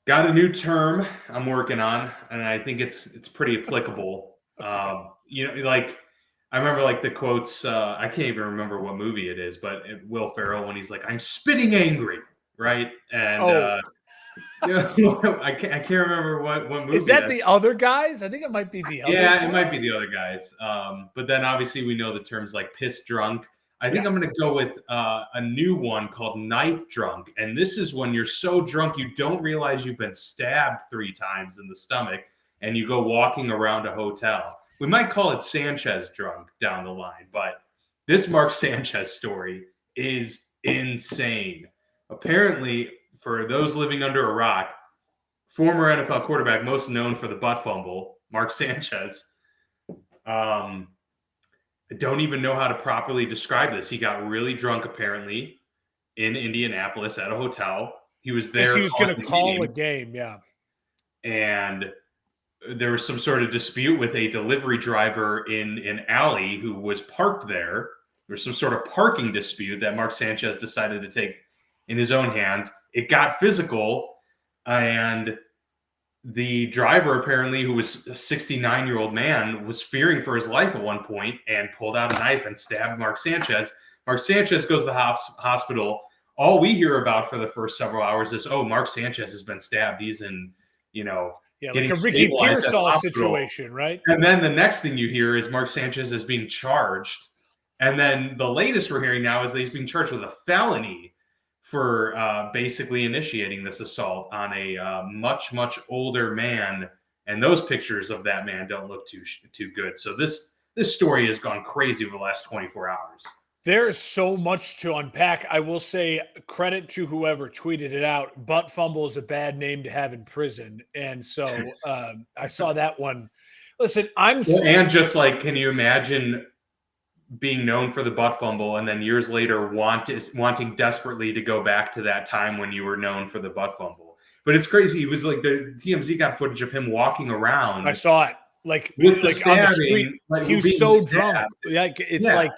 Got a new term I'm working on, and I think it's pretty applicable. Okay. Like I remember like the quotes. I can't even remember what movie it is, but Will Ferrell when he's like, "I'm spitting angry," right? And Oh, I can't remember what is movie that that's. the other guys? I think it might be the other Yeah, it might be the guys. other guys. But then obviously we know the terms like piss drunk. I think Yeah. I'm going to go with a new one called knife drunk. And this is when you're so drunk you don't realize you've been stabbed 3 times in the stomach and you go walking around a hotel. We might call it Sanchez drunk down the line, but this Mark Sanchez story is insane. Apparently, for those living under a rock, former NFL quarterback, most known for the butt fumble, Mark Sanchez. I don't even know how to properly describe this. He got really drunk, apparently, in Indianapolis at a hotel. He was Because there he was calling going to the call a game, game. Yeah. and there was some sort of dispute with a delivery driver in an alley who was parked there. There was some sort of parking dispute that Mark Sanchez decided to take in his own hands. It got physical, and the driver, apparently, who was a 69-year-old man, was fearing for his life at one point and pulled out a knife and stabbed Mark Sanchez. Mark Sanchez goes to the hospital. All we hear about for the first several hours is, oh, Mark Sanchez has been stabbed. He's in, Yeah. Like getting a Ricky stabilized at the Pearsall hospital. situation, right? And then the next thing you hear is Mark Sanchez is being charged. And then the latest we're hearing now is that he's being charged with a felony for basically initiating this assault on a much, much older man. And those pictures of that man don't look too good. So this story has gone crazy over the last 24 hours. There is so much to unpack. I will say credit to whoever tweeted it out. Butt fumble is a bad name to have in prison. And so I saw that one. Listen, Well, and just like, can you imagine being known for the butt fumble and then years later wanting desperately to go back to that time when you were known for the butt fumble? But it's crazy. He was like, the TMZ got footage of him walking around. I saw it like with the on the street. stabbing, like He was being so stabbed. drunk. Like it's Yeah. like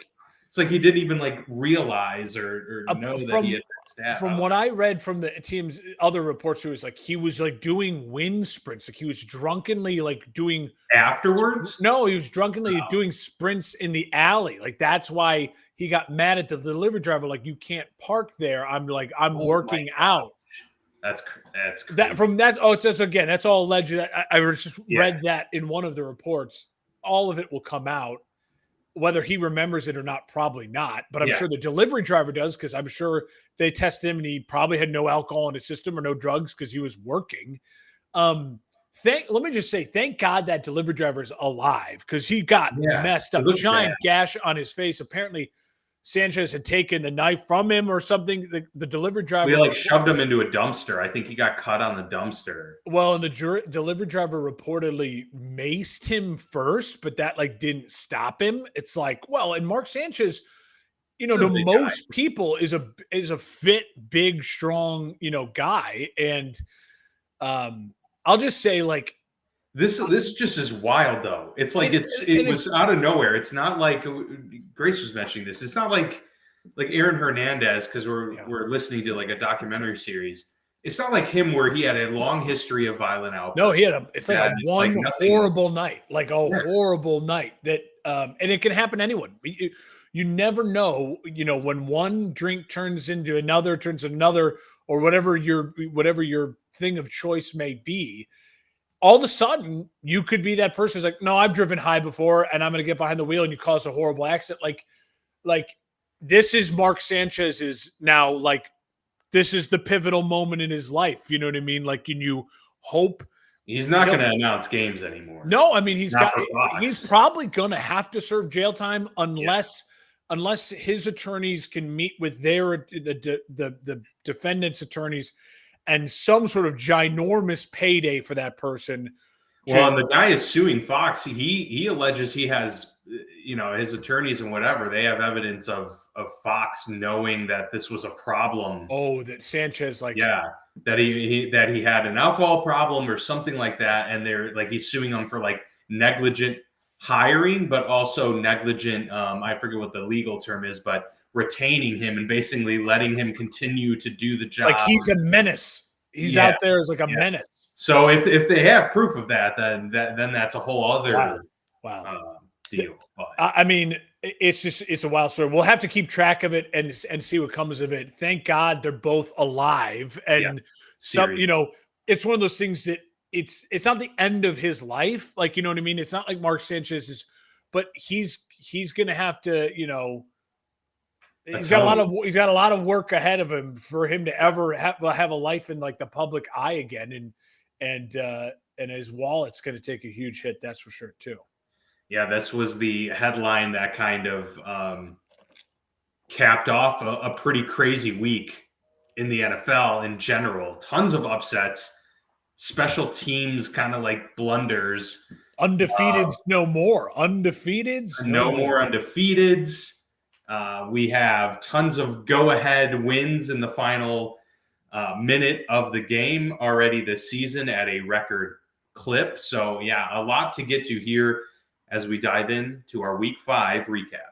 It's like he didn't even like realize or know that he had been stabbed. From what I read from the team's other reports, it was like he was like doing wind sprints. Like he was drunkenly like doing afterwards. No, he was drunkenly doing sprints in the alley. Like that's why he got mad at the delivery driver. Like you can't park there. I'm working out. That's crazy. That from that. Oh, it's again. That's all alleged. I just read that in one of the reports. All of it will come out. Whether he remembers it or not, probably not. But I'm sure the delivery driver does because I'm sure they tested him and he probably had no alcohol in his system or no drugs because he was working. Let me just say, thank God that delivery driver is alive because he got messed up. Giant gash on his face. Apparently, Sanchez had taken the knife from him or something. The delivery driver we like shoved him into a dumpster. I think he got cut on the dumpster. Well, and the delivery driver reportedly maced him first, but that like didn't stop him. It's like, well, and Mark Sanchez, to most people is a fit, big, strong, guy. And I'll just say like this just is wild though. It's like it was out of nowhere. It's not like Grace was mentioning this. It's not like Aaron Hernandez because we're listening to like a documentary series. It's not like him where he had a long history of violent outbursts. No, he had it's like one horrible night, like a horrible night that, and it can happen to anyone. You never know, when one drink turns into another, or whatever your thing of choice may be. All of a sudden, you could be that person who's like, no, I've driven high before, and I'm going to get behind the wheel, and you cause a horrible accident. Like this is Mark Sanchez's now, like, this is the pivotal moment in his life. You know what I mean? Like, can you hope he's not going to announce games anymore? No, I mean, he's probably going to have to serve jail time unless his attorneys can meet with the defendant's attorneys and some sort of ginormous payday for that person. Well, and the guy is suing Fox. He alleges he has, his attorneys and whatever, they have evidence of Fox knowing that this was a problem. Oh, that Sanchez that he had an alcohol problem or something like that, and they're like he's suing them for like negligent hiring, but also negligent. I forget what the legal term is, but retaining him and basically letting him continue to do the job. Like he's a menace. He's out there as like a menace. So if they have proof of that, then that's a whole other deal. I mean, it's a wild story. We'll have to keep track of it and see what comes of it. Thank God they're both alive, and it's one of those things that it's not the end of his life. Like, you know what I mean? It's not like Mark Sanchez is, but he's going to have to, he's got a lot of work ahead of him for him to ever have a life in like the public eye again. And his wallet's going to take a huge hit. That's for sure too. Yeah, this was the headline that kind of capped off a pretty crazy week in the NFL in general. Tons of upsets, special teams kind of like blunders. Undefeateds no more. Undefeateds no more undefeateds. We have tons of go-ahead wins in the final minute of the game already this season at a record clip. So, yeah, a lot to get to here as we dive in to our Week 5 recap.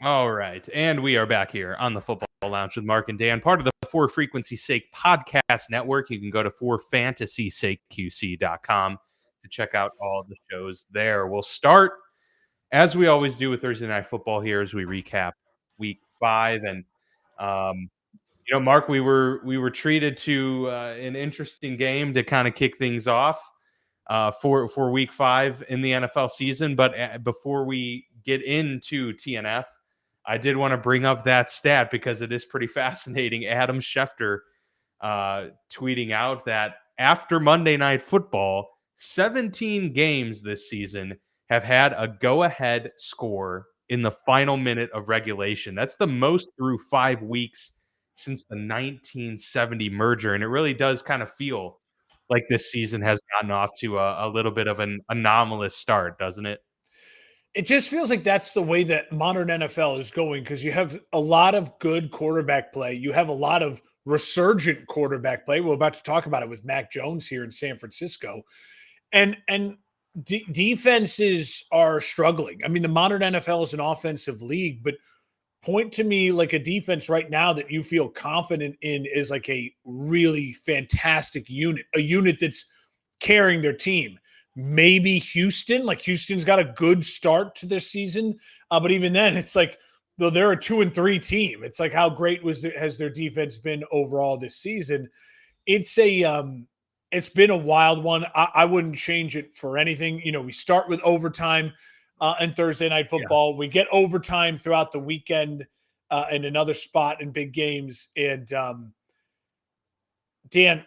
All right, and we are back here on the Football Lounge with Mark and Dan, part of the For Frequency Sake podcast network. You can go to forfantasysakeqc.com to check out all the shows there. We'll start, as we always do, with Thursday Night Football here as we recap Week 5. And Mark, we were treated to an interesting game to kind of kick things off for Week 5 in the NFL season. But before we get into TNF, I did want to bring up that stat because it is pretty fascinating. Adam Schefter tweeting out that after Monday Night Football, 17 games this season have had a go-ahead score in the final minute of regulation. That's the most through 5 weeks since the 1970 merger. And it really does kind of feel like this season has gotten off to a little bit of an anomalous start, doesn't it? It just feels like that's the way that modern NFL is going, because you have a lot of good quarterback play. You have a lot of resurgent quarterback play. We're about to talk about it with Mac Jones here in San Francisco. And defenses are struggling. I mean, the modern NFL is an offensive league, but point to me like a defense right now that you feel confident in is like a really fantastic unit, a unit that's carrying their team. Maybe Houston, like Houston's got a good start to this season. But even then, it's like, though they're a 2-3 team, it's like, how great has their defense been overall this season? It's been a wild one. I wouldn't change it for anything. We start with overtime and Thursday Night Football. Yeah. We get overtime throughout the weekend in another spot in big games. And Dan,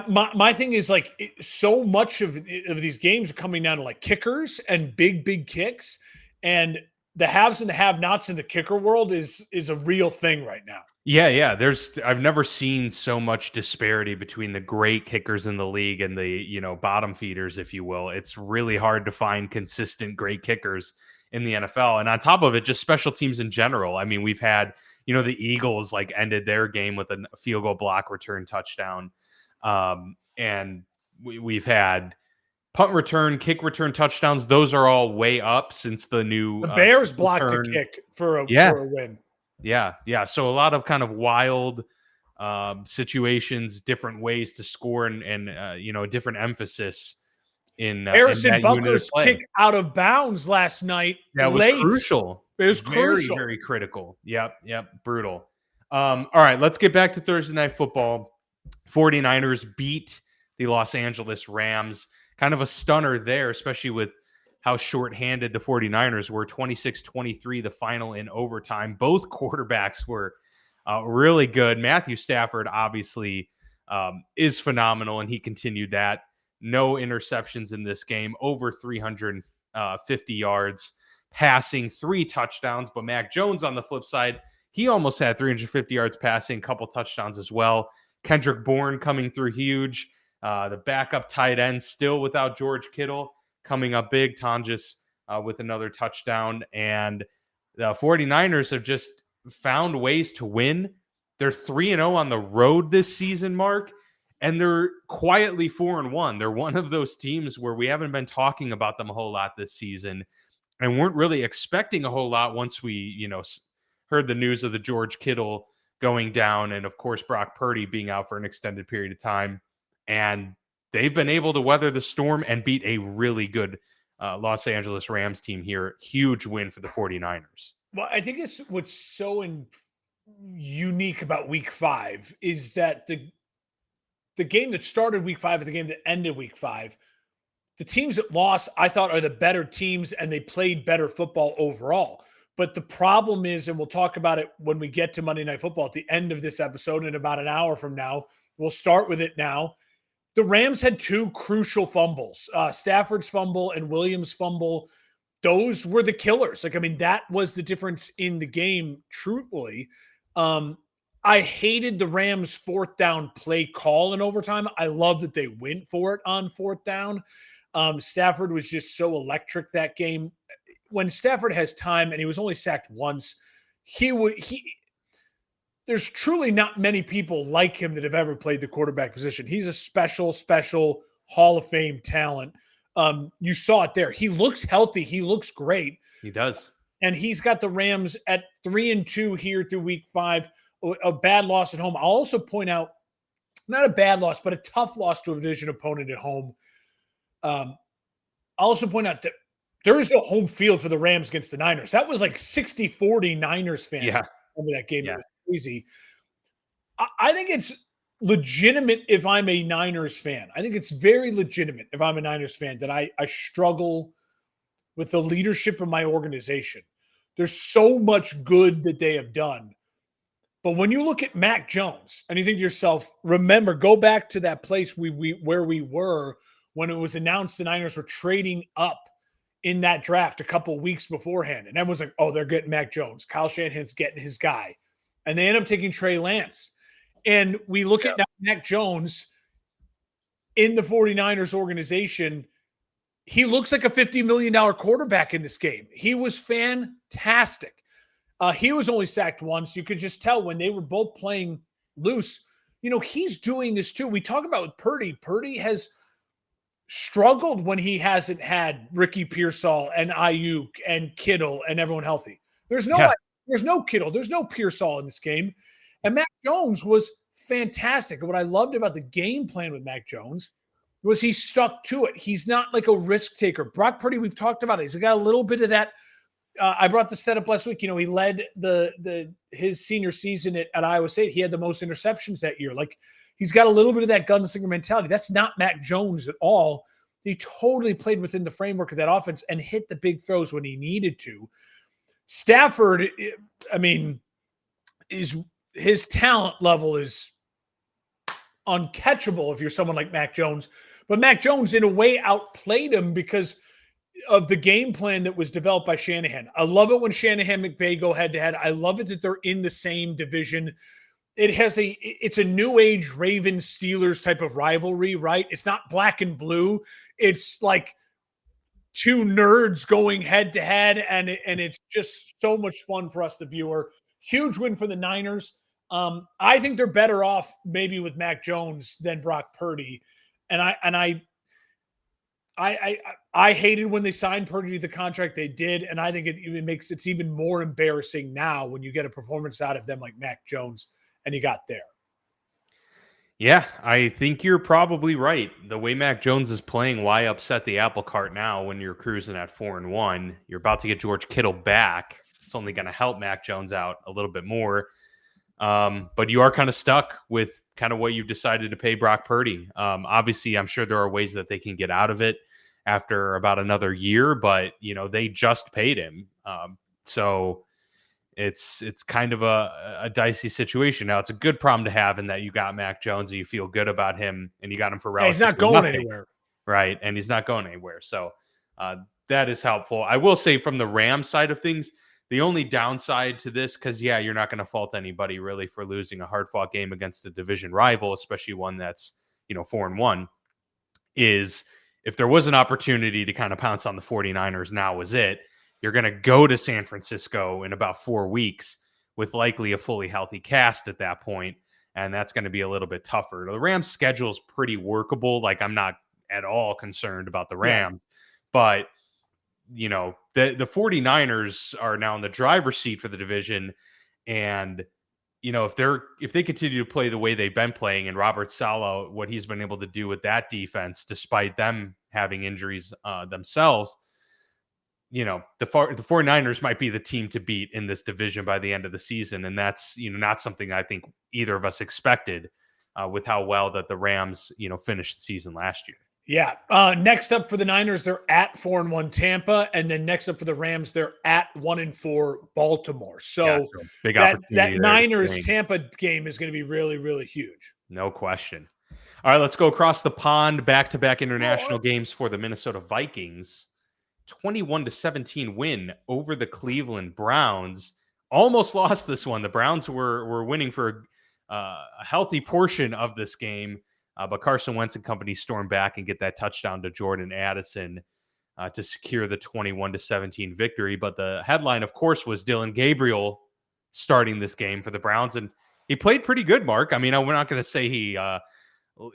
my thing is like so much of these games are coming down to like kickers and big kicks, and the haves and the have-nots in the kicker world is a real thing right now. Yeah. I've never seen so much disparity between the great kickers in the league and the, bottom feeders, if you will. It's really hard to find consistent great kickers in the NFL. And on top of it, just special teams in general. I mean, we've had, the Eagles like ended their game with a field goal block return touchdown. And we've had punt return, kick return touchdowns. Those are all way up since the Bears blocked a kick for a win. Yeah. So a lot of kind of wild situations, different ways to score, and a different emphasis in Harrison Butker's kick out of bounds last night. That was crucial. It was very, crucial. Very critical. Yep. Brutal. All right, let's get back to Thursday Night Football. 49ers beat the Los Angeles Rams. Kind of a stunner there, especially with how shorthanded the 49ers were. 26-23, the final in overtime. Both quarterbacks were really good. Matthew Stafford obviously is phenomenal, and he continued that. No interceptions in this game, over 350 yards passing, 3 touchdowns. But Mac Jones on the flip side, he almost had 350 yards passing, a couple touchdowns as well. Kendrick Bourne coming through huge. The backup tight end still without George Kittle coming up big. Tonjes with another touchdown. And the 49ers have just found ways to win They're 3-0 on the road this season, Mark, and they're quietly 4-1. They're one of those teams where we haven't been talking about them a whole lot this season and weren't really expecting a whole lot once we, heard the news of the George Kittle going down and, of course, Brock Purdy being out for an extended period of time. And they've been able to weather the storm and beat a really good Los Angeles Rams team here. Huge win for the 49ers. Well, I think it's what's so unique about week 5 is that the game that started week 5 is the game that ended week 5. The teams that lost, I thought, are the better teams, and they played better football overall. But the problem is, and we'll talk about it when we get to Monday Night Football at the end of this episode in about an hour from now. We'll start with it now. The Rams had 2 crucial fumbles, Stafford's fumble and Williams' fumble. Those were the killers. That was the difference in the game, truthfully. I hated the Rams' 4th down play call in overtime. I love that they went for it on 4th down. Stafford was just so electric that game. When Stafford has time, and he was only sacked once, there's truly not many people like him that have ever played the quarterback position. He's a special Hall of Fame talent. You saw it there. He looks healthy. He looks great. He does. And he's got the Rams at 3-2 here through week 5, a bad loss at home. I'll also point out, not a bad loss, but a tough loss to a division opponent at home. I'll also point out that there is no home field for the Rams against the Niners. That was like 60-40 Niners fans. Yeah. Remember that game? Yeah. It was crazy. I think it's legitimate if I'm a Niners fan. I think it's very legitimate if I'm a Niners fan that I struggle with the leadership of my organization. There's so much good that they have done. But when you look at Mac Jones and you think to yourself, remember, go back to that place where we were when it was announced the Niners were trading up in that draft a couple of weeks beforehand. And everyone's like, oh, they're getting Mac Jones. Kyle Shanahan's getting his guy. And they end up taking Trey Lance. And we look at Mac Jones in the 49ers organization. He looks like a $50 million quarterback in this game. He was fantastic. He was only sacked once. You could just tell when they were both playing loose. He's doing this too. We talk about Purdy. Purdy has struggled when he hasn't had Ricky Pearsall and Ayuk and Kittle and everyone healthy. There's no Kittle. There's no Pearsall in this game. And Mac Jones was fantastic. And what I loved about the game plan with Mac Jones was he stuck to it. He's not like a risk taker. Brock Purdy, we've talked about it. He's got a little bit of that. I brought the setup last week. He led his senior season at Iowa State. He had the most interceptions that year. Like, he's got a little bit of that gunslinger mentality. That's not Mac Jones at all. He totally played within the framework of that offense and hit the big throws when he needed to. Stafford, his talent level is uncatchable if you're someone like Mac Jones. But Mac Jones, in a way, outplayed him because of the game plan that was developed by Shanahan. I love it when Shanahan and McVay go head-to-head. I love it that they're in the same division. It's a new age Ravens Steelers type of rivalry, right? It's not black and blue. It's like 2 nerds going head to head, and it's just so much fun for us, the viewer. Huge win for the Niners. I think they're better off maybe with Mac Jones than Brock Purdy, and I hated when they signed Purdy to the contract they did, and I think it makes it even more embarrassing now when you get a performance out of them like Mac Jones. And he got there. Yeah, I think you're probably right. The way Mac Jones is playing, why upset the apple cart now when you're cruising at 4-1? You're about to get George Kittle back. It's only going to help Mac Jones out a little bit more. But you are kind of stuck with kind of what you've decided to pay Brock Purdy. Obviously, I'm sure there are ways that they can get out of it after about another year, but they just paid him. So it's kind of a dicey situation. Now, it's a good problem to have in that you got Mac Jones and you feel good about him and you got him for relatively he's not going anywhere. Right, and he's not going anywhere. So that is helpful. I will say from the Rams side of things, the only downside to this, because, you're not going to fault anybody really for losing a hard-fought game against a division rival, especially one that's, 4-1, is if there was an opportunity to kind of pounce on the 49ers, now was it. You're going to go to San Francisco in about 4 weeks with likely a fully healthy cast at that point, and that's going to be a little bit tougher. The Rams' schedule is pretty workable. Like, I'm not at all concerned about the Rams, but the 49ers are now in the driver's seat for the division, and if they continue to play the way they've been playing, and Robert Saleh, what he's been able to do with that defense, despite them having injuries themselves, the 49ers might be the team to beat in this division by the end of the season. And that's, not something I think either of us expected with how well that the Rams, finished the season last year. Yeah. Next up for the Niners, they're at 4-1 Tampa. And then next up for the Rams, they're at 1-4 Baltimore. So big that opportunity. That Niners Tampa game is going to be really, really huge. No question. All right, let's go across the pond. Back-to-back international games for the Minnesota Vikings. 21-17 win over the Cleveland Browns. Almost lost this one. The Browns were winning for a healthy portion of this game. But Carson Wentz and company stormed back and get that touchdown to Jordan Addison to secure the 21-17 victory. But the headline, of course, was Dillon Gabriel starting this game for the Browns. And he played pretty good, Mark. I mean, we're not going to say he,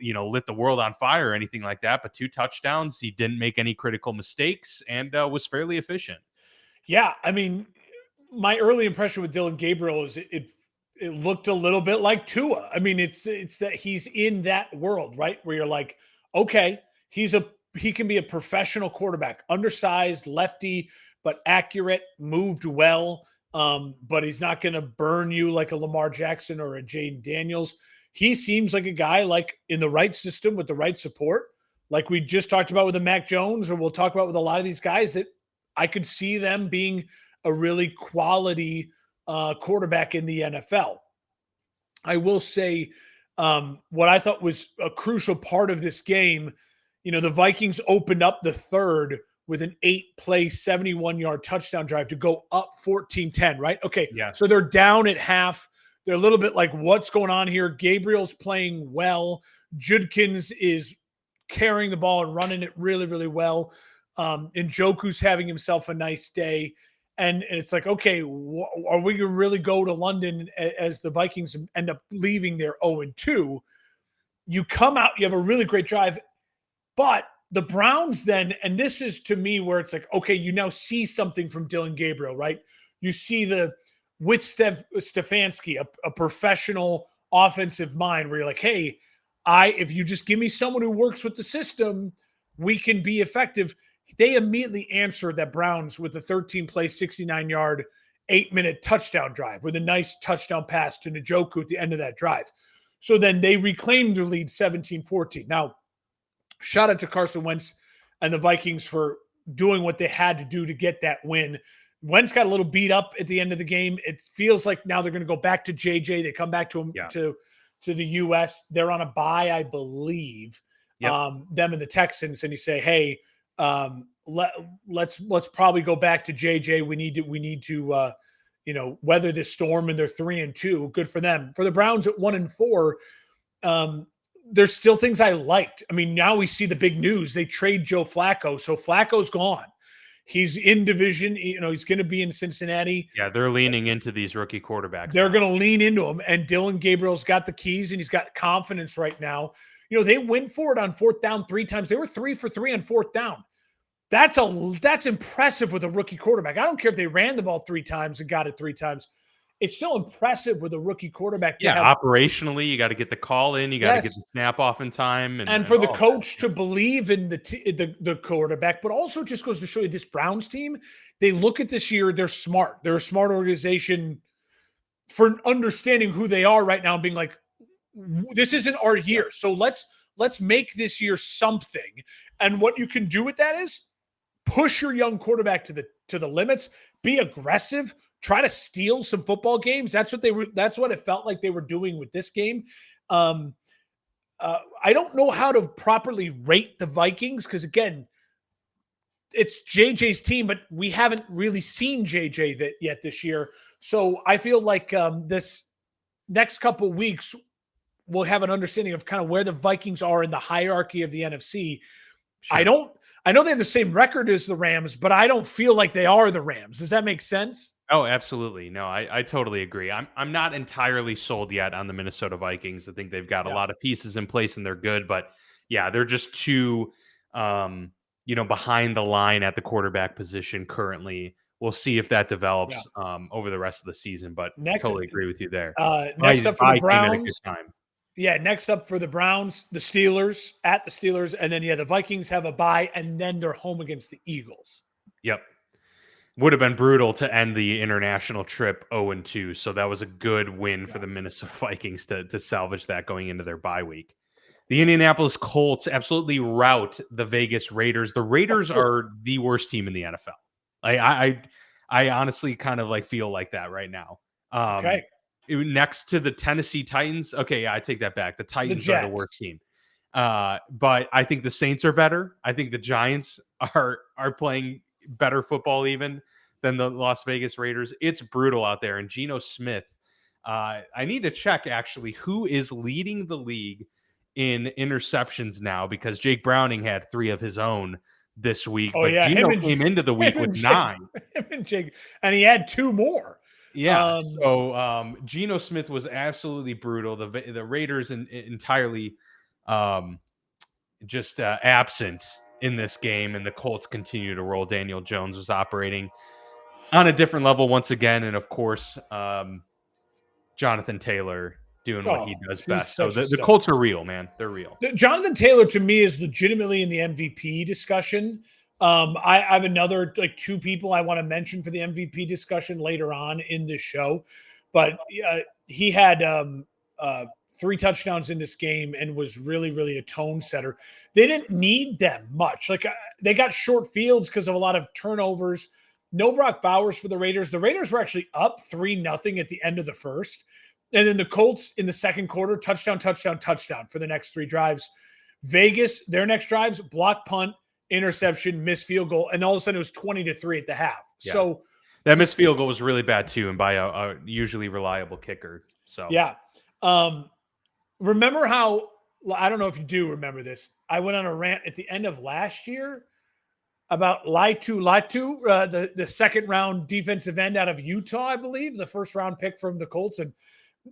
lit the world on fire or anything like that, but 2 touchdowns. He didn't make any critical mistakes and was fairly efficient. Yeah. I mean, my early impression with Dillon Gabriel is it looked a little bit like Tua. I mean, it's that he's in that world, right? Where you're like, okay, he can be a professional quarterback, undersized, lefty, but accurate, moved well. But he's not going to burn you like a Lamar Jackson or a Jaden Daniels. He seems like a guy like in the right system with the right support, like we just talked about with the Mac Jones, or we'll talk about with a lot of these guys, that I could see them being a really quality quarterback in the NFL. I will say what I thought was a crucial part of this game, the Vikings opened up the third with an 8-play, 71-yard touchdown drive to go up 14-10, right? Okay, yeah. So they're down at half. They're a little bit like, what's going on here? Gabriel's playing well. Judkins is carrying the ball and running it really, really well. Njoku's having himself a nice day. And it's like, okay, are we going to really go to London as the Vikings end up leaving their 0-2? You come out, you have a really great drive. But the Browns then, and this is to me where it's like, okay, you now see something from Dillon Gabriel, right? You see with Stefanski, a professional offensive mind where you're like, hey, if you just give me someone who works with the system, we can be effective. They immediately answered that Browns with a 13-play, 69-yard, 8-minute touchdown drive with a nice touchdown pass to Njoku at the end of that drive. So then they reclaimed their lead 17-14. Now, shout out to Carson Wentz and the Vikings for doing what they had to do to get that win. Wentz got a little beat up at the end of the game. It feels like now they're going to go back to JJ. They come back to him to the U.S. They're on a bye, I believe. Yep. Them and the Texans, and you say, hey, let's probably go back to JJ. We need to weather this storm, and they're 3-2. Good for them. For the Browns at 1-4, there's still things I liked. I mean, now we see the big news. They trade Joe Flacco, so Flacco's gone. He's in division. He's going to be in Cincinnati. Yeah, they're leaning into these rookie quarterbacks. They're going to lean into him, and Dillon Gabriel's got the keys, and he's got confidence right now. They went for it on 4th down 3 times. They were 3 for 3 on 4th down. That's impressive with a rookie quarterback. I don't care if they ran the ball 3 times and got it 3 times. It's still impressive with a rookie quarterback. Operationally, you got to get the call in. You got to get the snap off in time. And for the coach to believe in the quarterback, but also just goes to show you this Browns team, they look at this year, they're smart. They're a smart organization for understanding who they are right now and being like, this isn't our year. So let's make this year something. And what you can do with that is push your young quarterback to the limits, be aggressive, try to steal some football games. That's what it felt like they were doing with this game. I don't know how to properly rate the Vikings because, again, it's JJ's team, but we haven't really seen JJ yet this year. So I feel like this next couple weeks we'll have an understanding of kind of where the Vikings are in the hierarchy of the NFC. Sure. I know they have the same record as the Rams, but I don't feel like they are the Rams. Does that make sense? Oh, absolutely. No, I totally agree. I'm not entirely sold yet on the Minnesota Vikings. I think they've got a Yeah. lot of pieces in place and they're good, but yeah, they're just too um, behind the line at the quarterback position currently. We'll see if that Yeah. develops over the rest of the season, but Next, totally agree with you there. next up for the I came at a good Browns. time. Yeah, next up for the Browns, the Steelers at the Steelers, and then the Vikings have a bye, and then they're home against the Eagles. Yep. Would have been brutal to end the international trip 0-2. So that was a good win for Yeah. the Minnesota Vikings to salvage that going into their bye week. The Indianapolis Colts absolutely rout the Vegas Raiders. The Raiders are the worst team in the NFL. I honestly kind of like feel like that right now. Okay. Next to the Tennessee Titans. Okay, yeah, I take that back. The The Titans are the worst Jets. team. But I think the Saints are better. I think the Giants are playing better football even than the Las Vegas Raiders. It's brutal out there. And Geno Smith, I need to check actually who is leading the league in interceptions now because Jake Browning had 3 of his own this week, Oh but yeah, Geno came into the week with 9. him and Jake, and he had 2 more. Yeah, so Geno Smith was absolutely brutal. The Raiders entirely just absent in this game, and the Colts continue to roll. Daniel Jones was operating on a different level once again, and of course, Jonathan Taylor doing what he does he's best. So such a the stud. Colts are real, man. They're real. Jonathan Taylor to me is legitimately in the MVP discussion. I have another 2 people I want to mention for the MVP discussion later on in this show, but he had 3 touchdowns in this game and was really, really a tone setter. They didn't need them much. They got short fields because of a lot of turnovers. No Brock Bowers for the Raiders. The Raiders were actually up 3-0 at the end of the first. And then the Colts in the second quarter, touchdown for the next 3 drives. Vegas, their next drives, block punt, interception, missed field goal, and all of a sudden it was 20-3 at the half. Yeah. So that missed field goal was really bad too, and by a usually reliable kicker. So yeah. Remember how, I don't know if you do remember this, I went on a rant at the end of last year about Laiatu, the second round defensive end out of Utah, I believe, the first round pick from the Colts. And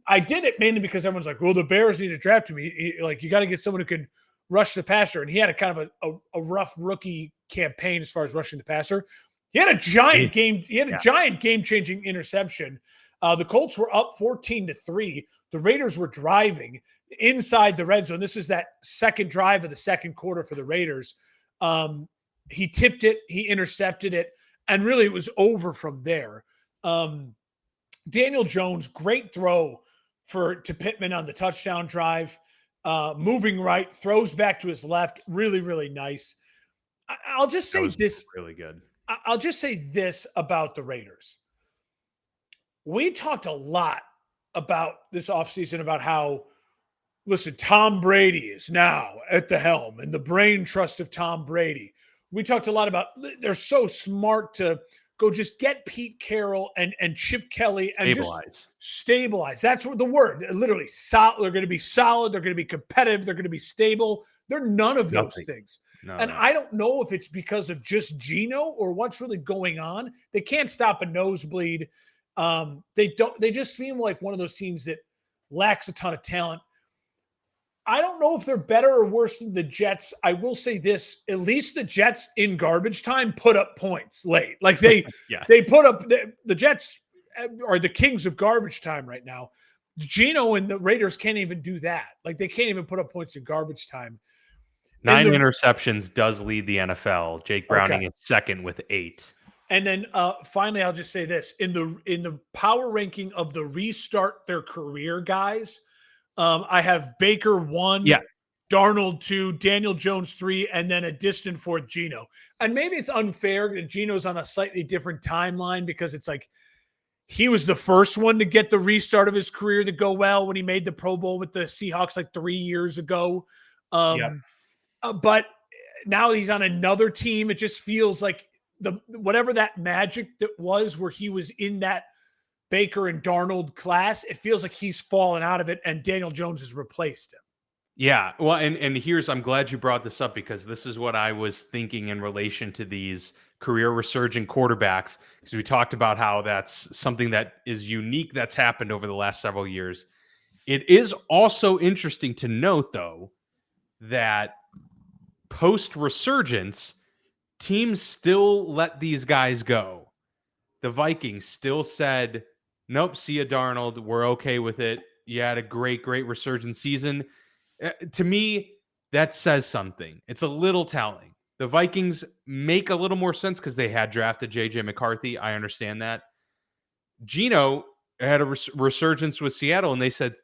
I did it mainly because everyone's like, well, the Bears need to draft him. You got to get someone who can rush the passer. And he had a kind of a rough rookie campaign as far as rushing the passer. He had a giant game. He had a giant game-changing interception. The Colts were up 14-3. The Raiders were driving inside the red zone. This is that second drive of the second quarter for the Raiders. He tipped it. He intercepted it. And really, it was over from there. Daniel Jones, great throw to Pittman on the touchdown drive. Moving right, throws back to his left. Really, really nice. I'll just say this. Really good. I'll just say this about the Raiders. We talked a lot about this offseason about how, listen, Tom Brady is now at the helm and the brain trust of Tom Brady. We talked a lot about they're so smart to go just get Pete Carroll and Chip Kelly and just stabilize. That's what the word, literally. They're going to be solid. They're going to be competitive. They're going to be stable. They're none of those things. No. I don't know if it's because of just Geno or what's really going on. They can't stop a nosebleed. They just seem like one of those teams that lacks a ton of talent. I don't know if they're better or worse than the Jets. I will say this, at least the Jets in garbage time put up points late. Like they put up, the Jets are the kings of garbage time right now. Geno and the Raiders can't even do that. Like they can't even put up points in garbage time. 9 interceptions does lead the NFL. Jake Browning is second with 8. And then finally, I'll just say this. In the power ranking of the restart their career guys, I have Baker 1, Darnold 2, Daniel Jones 3, and then a distant fourth, Geno. And maybe it's unfair that Geno's on a slightly different timeline because it's like he was the first one to get the restart of his career to go well when he made the Pro Bowl with the Seahawks like 3 years ago. But now he's on another team. It just feels like whatever that magic that was where he was in that Baker and Darnold class, it feels like he's fallen out of it and Daniel Jones has replaced him. Yeah. Well, and here's I'm glad you brought this up because this is what I was thinking in relation to these career resurgent quarterbacks, because we talked about how that's something that is unique that's happened over the last several years. It is also interesting to note though that post resurgence, teams still let these guys go. The Vikings still said, "Nope, see ya, Darnold. We're okay with it. You had a great resurgent season." To me, that says something. It's a little telling. The Vikings make a little more sense because they had drafted JJ McCarthy. I understand that. Geno had a resurgence with Seattle, and they said,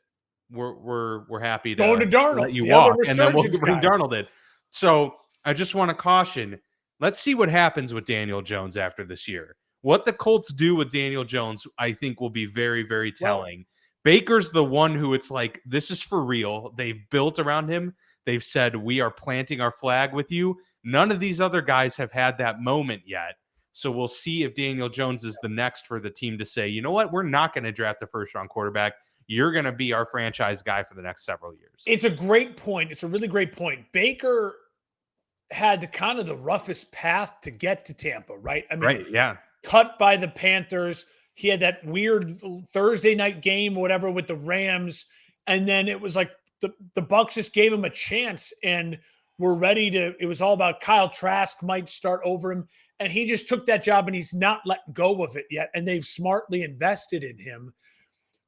"We're happy to Going to let Darnold, you the other walk, and then we'll resurgence bring guy. Darnold in." So I just want to caution. Let's see what happens with Daniel Jones after this year. What the Colts do with Daniel Jones, I think, will be very, very telling. Baker's the one who it's like, this is for real. They've built around him. They've said, we are planting our flag with you. None of these other guys have had that moment yet. So we'll see if Daniel Jones is the next for the team to say, you know what, we're not going to draft a first-round quarterback. You're going to be our franchise guy for the next several years. It's a great point. It's a really great point. Baker had the roughest path to get to Tampa, right? I mean, right, yeah. Cut by the Panthers. He had that weird Thursday night game, whatever, with the Rams. And then it was like the Bucks just gave him a chance and were ready to, it was all about Kyle Trask might start over him. And he just took that job and he's not let go of it yet. And they've smartly invested in him.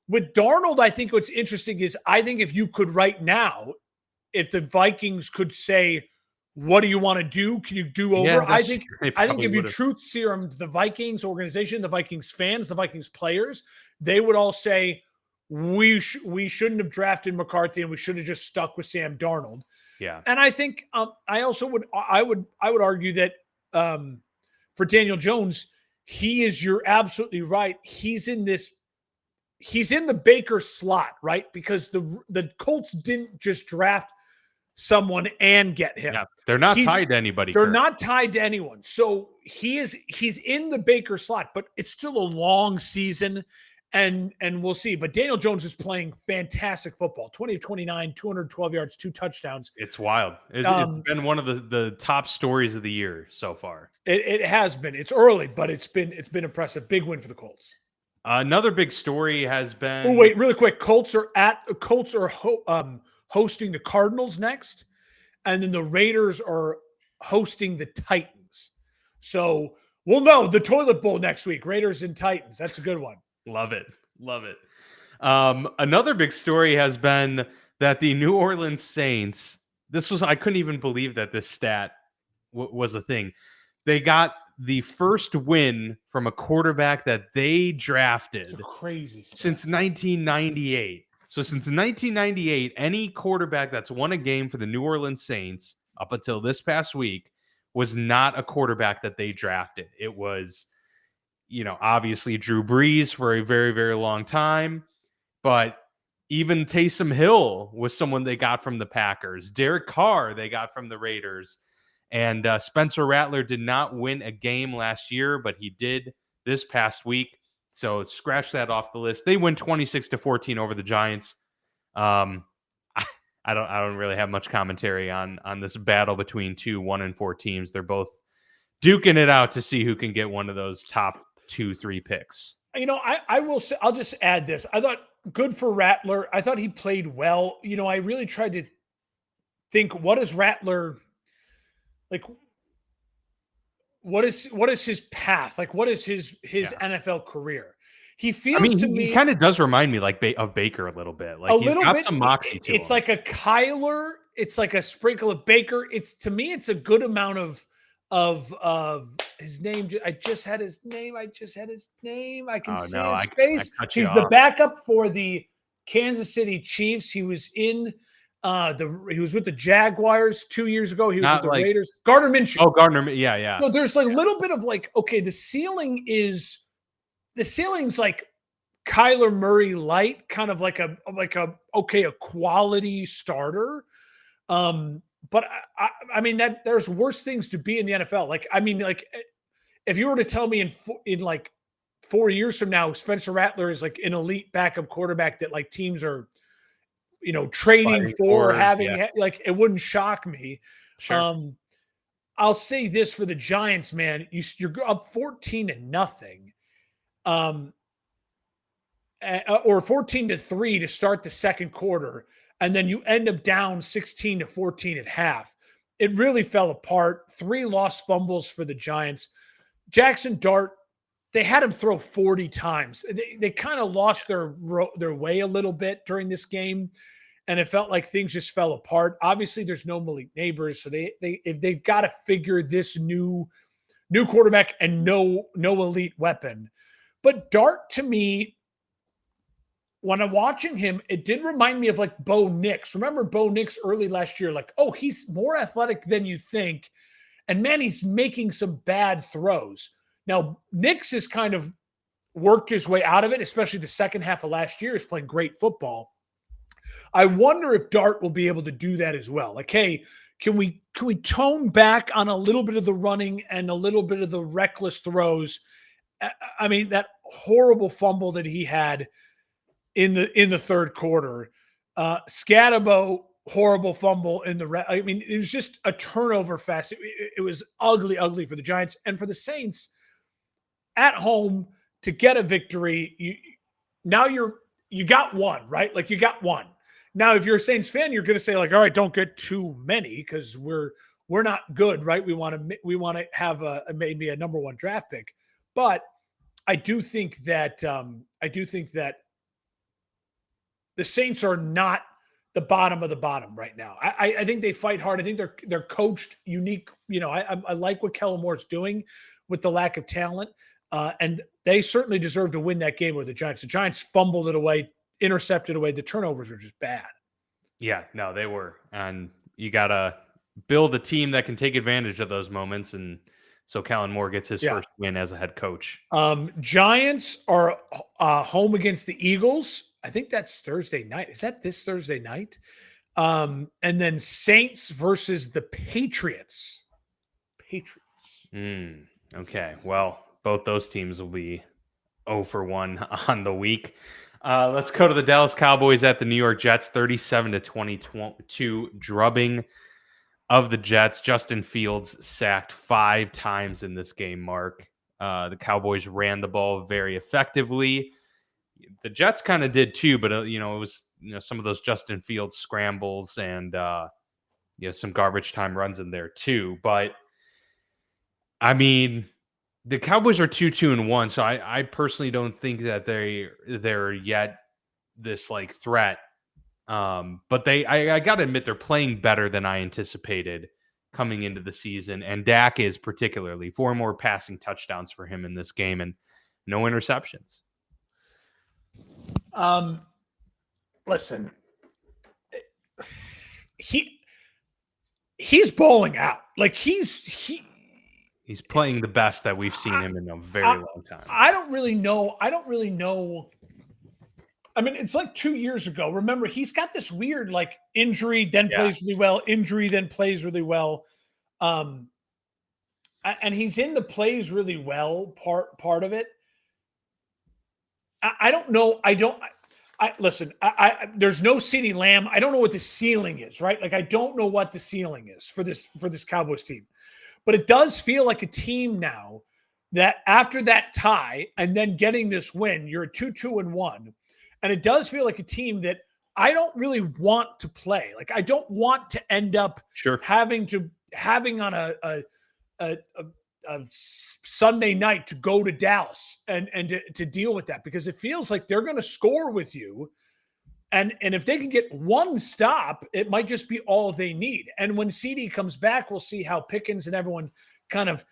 With Darnold, I think what's interesting is I think if you could right now, if the Vikings could say, what do you want to do? Can you do over? Yeah, I think if you would've. truth serum the Vikings organization, the Vikings fans, the Vikings players, they would all say we shouldn't have drafted McCarthy and we should have just stuck with Sam Darnold. Yeah. And I think I would argue that for Daniel Jones, you're absolutely right. He's in the Baker slot, right? Because the Colts didn't just draft someone and get him. Yeah, they're not tied to anybody. They're not tied to anyone. So he's in the Baker slot, but it's still a long season and we'll see. But Daniel Jones is playing fantastic football. 20 of 29, 212 yards, 2 touchdowns. It's wild. It's been one of the top stories of the year so far. It has been. It's early, but it's been impressive. Big win for the Colts. Another big story has been. Oh, wait, really quick. Colts are hosting the Cardinals next, and then the Raiders are hosting the Titans. So we'll know the toilet bowl next week. Raiders and Titans. That's a good one. Love it. Another big story has been that the New Orleans Saints. I couldn't even believe that this stat was a thing. They got the first win from a quarterback that they drafted crazy since 1998. So since 1998, any quarterback that's won a game for the New Orleans Saints up until this past week was not a quarterback that they drafted. It was, obviously Drew Brees for a very, very long time, but even Taysom Hill was someone they got from the Packers. Derek Carr they got from the Raiders. And Spencer Rattler did not win a game last year, but he did this past week. So scratch that off the list. They win 26-14 over the Giants. I don't really have much commentary on this battle between 2 1-4 teams. They're both duking it out to see who can get one of those top 2-3 picks. I will say, I'll just add this. I thought good for Rattler. I thought he played well. I really tried to think, what is Rattler like? What is his path? Like, what is his NFL career? He feels to me, he kind of does remind me of Baker a little bit. Like he's got some moxie to him. It's like a Kyler. It's like a sprinkle of Baker. To me, it's a good amount of his name. I just had his name. I can see his face. He's the backup for the Kansas City Chiefs. He was in he was with the Jaguars 2 years ago. He was with the Raiders. Gardner Minshew. Oh, Gardner. Yeah. So there's like a little bit of like, okay, the ceiling's like Kyler Murray light, kind of like a quality starter. But I mean that there's worse things to be in the NFL. Like, I mean, like if you were to tell me in like 4 years from now, Spencer Rattler is like an elite backup quarterback that like teams are trading Fighting for for, having yeah. like it wouldn't shock me. Sure. I'll say this for the Giants, man. You're up 14-0, or 14-3 to start the second quarter, and then you end up down 16-14 at half. It really fell apart. 3 lost fumbles for the Giants. Jackson Dart, they had him throw 40 times. They kind of lost their way a little bit during this game, and it felt like things just fell apart. Obviously, there's no Malik Neighbors, so they've got to figure this new quarterback and no elite weapon. But Dart, to me, when I'm watching him, it did remind me of like Bo Nix. Remember Bo Nix early last year? Like, oh, he's more athletic than you think. And man, he's making some bad throws. Now, Nix has kind of worked his way out of it, especially the second half of last year. He's playing great football. I wonder if Dart will be able to do that as well. Like, hey, can we tone back on a little bit of the running and a little bit of the reckless throws? I mean, that horrible fumble that he had in the third quarter, Scatabo, horrible fumble in the I mean, it was just a turnover fest. It was ugly for the Giants and for the Saints at home to get a victory. You got one, right? Like you got one. Now, if you're a Saints fan, you're going to say like, all right, don't get too many because we're not good, right? We want to have maybe a number 1 draft pick, but I do think that the Saints are not the bottom of the bottom right now. I think they fight hard. I think they're coached unique. I like what Kellen Moore's doing with the lack of talent, and they certainly deserve to win that game with the Giants. The Giants fumbled it away, intercepted away. The turnovers were just bad. Yeah, no, they were. And you got to build a team that can take advantage of those moments. And so Kellen Moore gets his first win as a head coach. Giants are home against the Eagles. I think that's Thursday night. Is that this Thursday night? And then Saints versus the Patriots. Okay. Well, both those teams will be 0-1 on the week. Let's go to the Dallas Cowboys at the New York Jets, 37-22 drubbing of the Jets. Justin Fields sacked 5 times in this game, Mark. The Cowboys ran the ball very effectively. The Jets kind of did too, but it was some of those Justin Fields scrambles and some garbage time runs in there too. But I mean, the Cowboys are 2-1, so I personally don't think that they're yet this like threat. But I got to admit they're playing better than I anticipated coming into the season, and Dak is particularly 4 more passing touchdowns for him in this game and no interceptions. Listen, he's balling out. Like he's playing the best that we've seen him in a very long time. I don't really know. I mean, it's like 2 years ago. Remember, he's got this weird like injury, then plays really well, injury, then plays really well. And he's in the plays really well part of it. I don't know. Listen, there's no CeeDee Lamb. I don't know what the ceiling is, right? Like, I don't know what the ceiling is for this Cowboys team. But it does feel like a team now that after that tie and then getting this win, you're 2-1. And it does feel like a team that I don't really want to play. Like, I don't want to end up having on a Sunday night to go to Dallas and to deal with that, because it feels like they're going to score with you. And if they can get one stop, it might just be all they need. And when CeeDee comes back, we'll see how Pickens and everyone kind of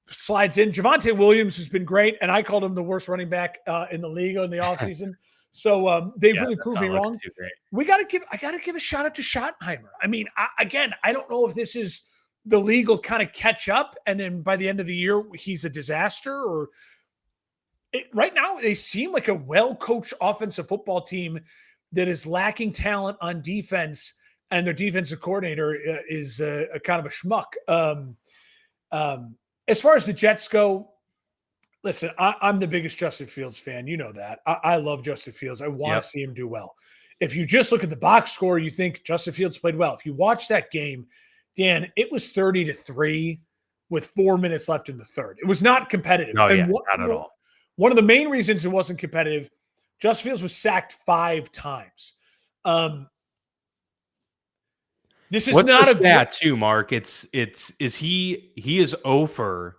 slides in. Javonte Williams has been great, and I called him the worst running back in the league in the offseason. So they've really proved me wrong. I got to give a shout out to Schottenheimer. I mean, I don't know if this is the league will kind of catch up, and then by the end of the year, he's a disaster. Or right now, they seem like a well-coached offensive football team that is lacking talent on defense, and their defensive coordinator is a kind of a schmuck. As far as the Jets go, listen, I'm the biggest Justin Fields fan. You know that. I love Justin Fields. I want to see him do well. if you just look at the box score, you think Justin Fields played well. If you watch that game, Dan, it was 30-3 with 4 minutes left in the third. It was not competitive. Oh, yeah, not at all. One of the main reasons it wasn't competitive, Justin Fields was sacked 5 times. This is What's not the a stat too, Mark? He is over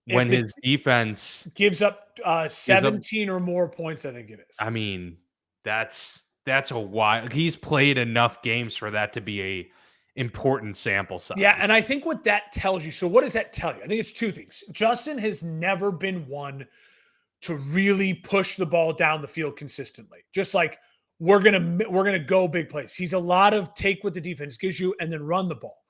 when his defense gives up 17 or more points, I think it is. I mean, that's a wild. He's played enough games for that to be a important sample size. Yeah, and I think what that tells you. So what does that tell you? I think it's 2 things. Justin has never been one to really push the ball down the field consistently. Just like we're gonna go big plays. He's a lot of take what the defense gives you and then run the ball,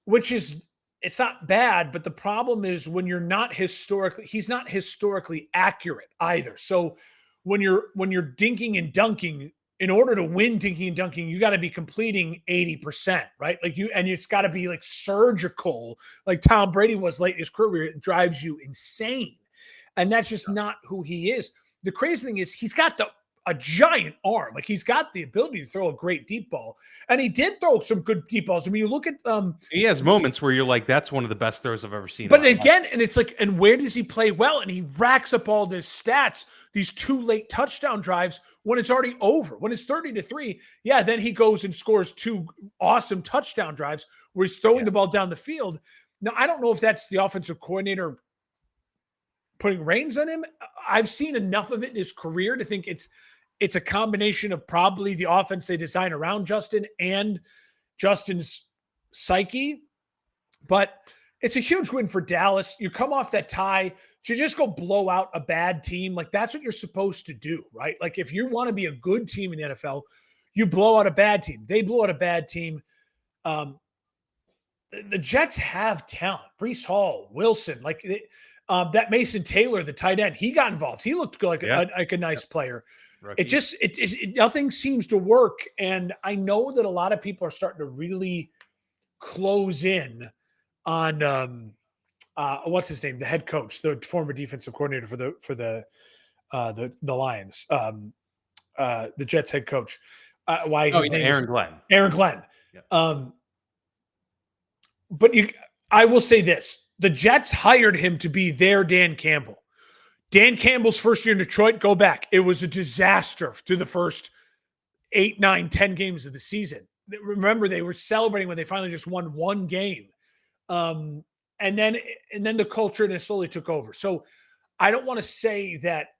which is it's not bad. But the problem is when he's not historically accurate either. So when you're dinking and dunking, in order to win dinking and dunking, you got to be completing 80%, right? And it's got to be like surgical, like Tom Brady was late in his career. It drives you insane. And that's just not who he is. The crazy thing is he's got a giant arm. Like he's got the ability to throw a great deep ball. And he did throw some good deep balls. I mean, you look at he has moments where you're like, that's one of the best throws I've ever seen. But again, and it's like, and where does he play well? And he racks up all these stats, these 2 late touchdown drives when it's already over. When it's 30-3, yeah, then he goes and scores 2 awesome touchdown drives where he's throwing the ball down the field. Now, I don't know if that's the offensive coordinator putting reins on him. I've seen enough of it in his career to think it's a combination of probably the offense they design around Justin and Justin's psyche. But it's a huge win for Dallas. You come off that tie, so you just go blow out a bad team. Like that's what you're supposed to do, right? Like if you want to be a good team in the NFL, you blow out a bad team. They blew out a bad team. The Jets have talent. Breece Hall, Wilson, that Mason Taylor, the tight end, he got involved. He looked like a nice player. Rookie. It nothing seems to work. And I know that a lot of people are starting to really close in on what's his name, the head coach, the former defensive coordinator for the Lions, the Jets head coach. Aaron Glenn. Aaron Glenn. Yeah. But I will say this: the Jets hired him to be their Dan Campbell. Dan Campbell's first year in Detroit, go back. It was a disaster through the first 8, 9, 10 games of the season. Remember, they were celebrating when they finally just won 1 game. And then the culture just slowly took over. So I don't want to say that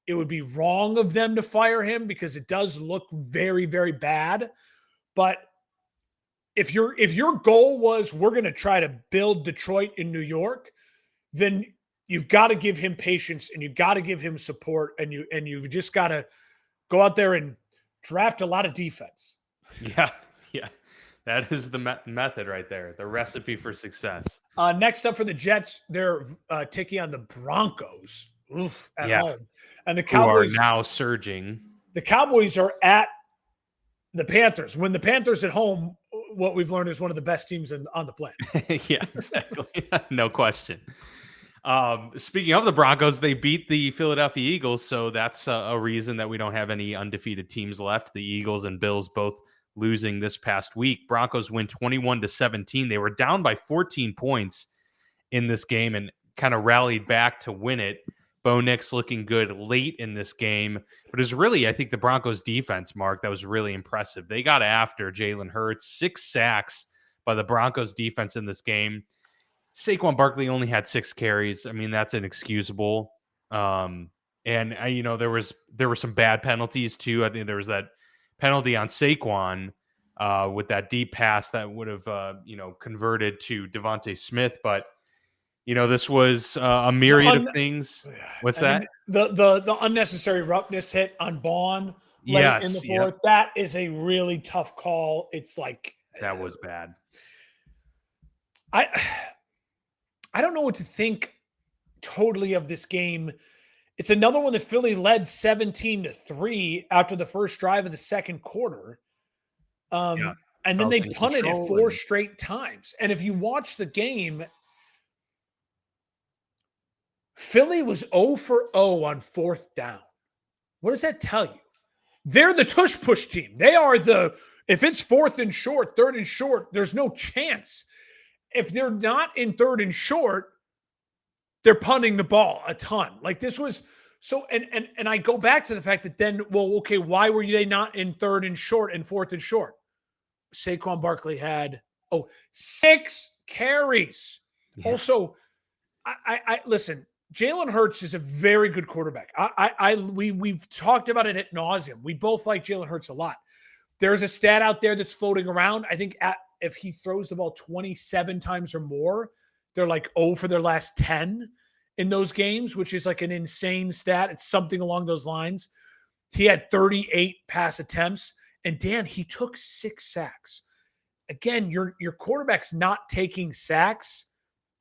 it would be wrong of them to fire him because it does look very, very bad. But if your goal was we're going to try to build Detroit in New York, then you've got to give him patience and you've got to give him support and you've just got to go out there and draft a lot of defense. Yeah. That is the method right there. The recipe for success. Next up for the Jets, they're taking on the Broncos at home. And the Cowboys are now surging. The Cowboys are at the Panthers. When the Panthers at home, what we've learned is one of the best teams on the planet. Yeah, exactly. No question. Speaking of the Broncos, they beat the Philadelphia Eagles, so that's a reason that we don't have any undefeated teams left. The Eagles and Bills both losing this past week. Broncos win 21-17. They were down by 14 points in this game and kind of rallied back to win it. Bo Nix looking good late in this game, but it was really, I think, the Broncos defense, Mark, that was really impressive. They got after Jalen Hurts, 6 sacks by the Broncos defense in this game. Saquon Barkley only had 6 carries. I mean, that's inexcusable. And there were some bad penalties too. I think there was that penalty on Saquon with that deep pass that would have converted to Devontae Smith. But this was a myriad of things. What's that? The unnecessary roughness hit on Vaughn late in the fourth. Yep. That is a really tough call. It's like that was bad. I don't know what to think totally of this game. It's another one that Philly led 17-3 after the first drive of the second quarter. And then they punted it 4 straight times. And if you watch the game, Philly was 0 for 0 on 4th down. What does that tell you? they're the tush push team. They are if it's 4th and short, 3rd and short, there's no chance. If they're not in 3rd and short, they're punting the ball a ton. Like this was so, and I go back to the fact that then, well, okay, why were they not in 3rd and short and 4th and short? Saquon Barkley had 6 carries. Yeah. Also, I listen. Jalen Hurts is a very good quarterback. We've talked about it ad nauseum. We both like Jalen Hurts a lot. There's a stat out there that's floating around. I think if he throws the ball 27 times or more, they're like 0 for their last 10 in those games, which is like an insane stat. It's something along those lines. He had 38 pass attempts, and Dan, he took 6 sacks. Again, your quarterback's not taking sacks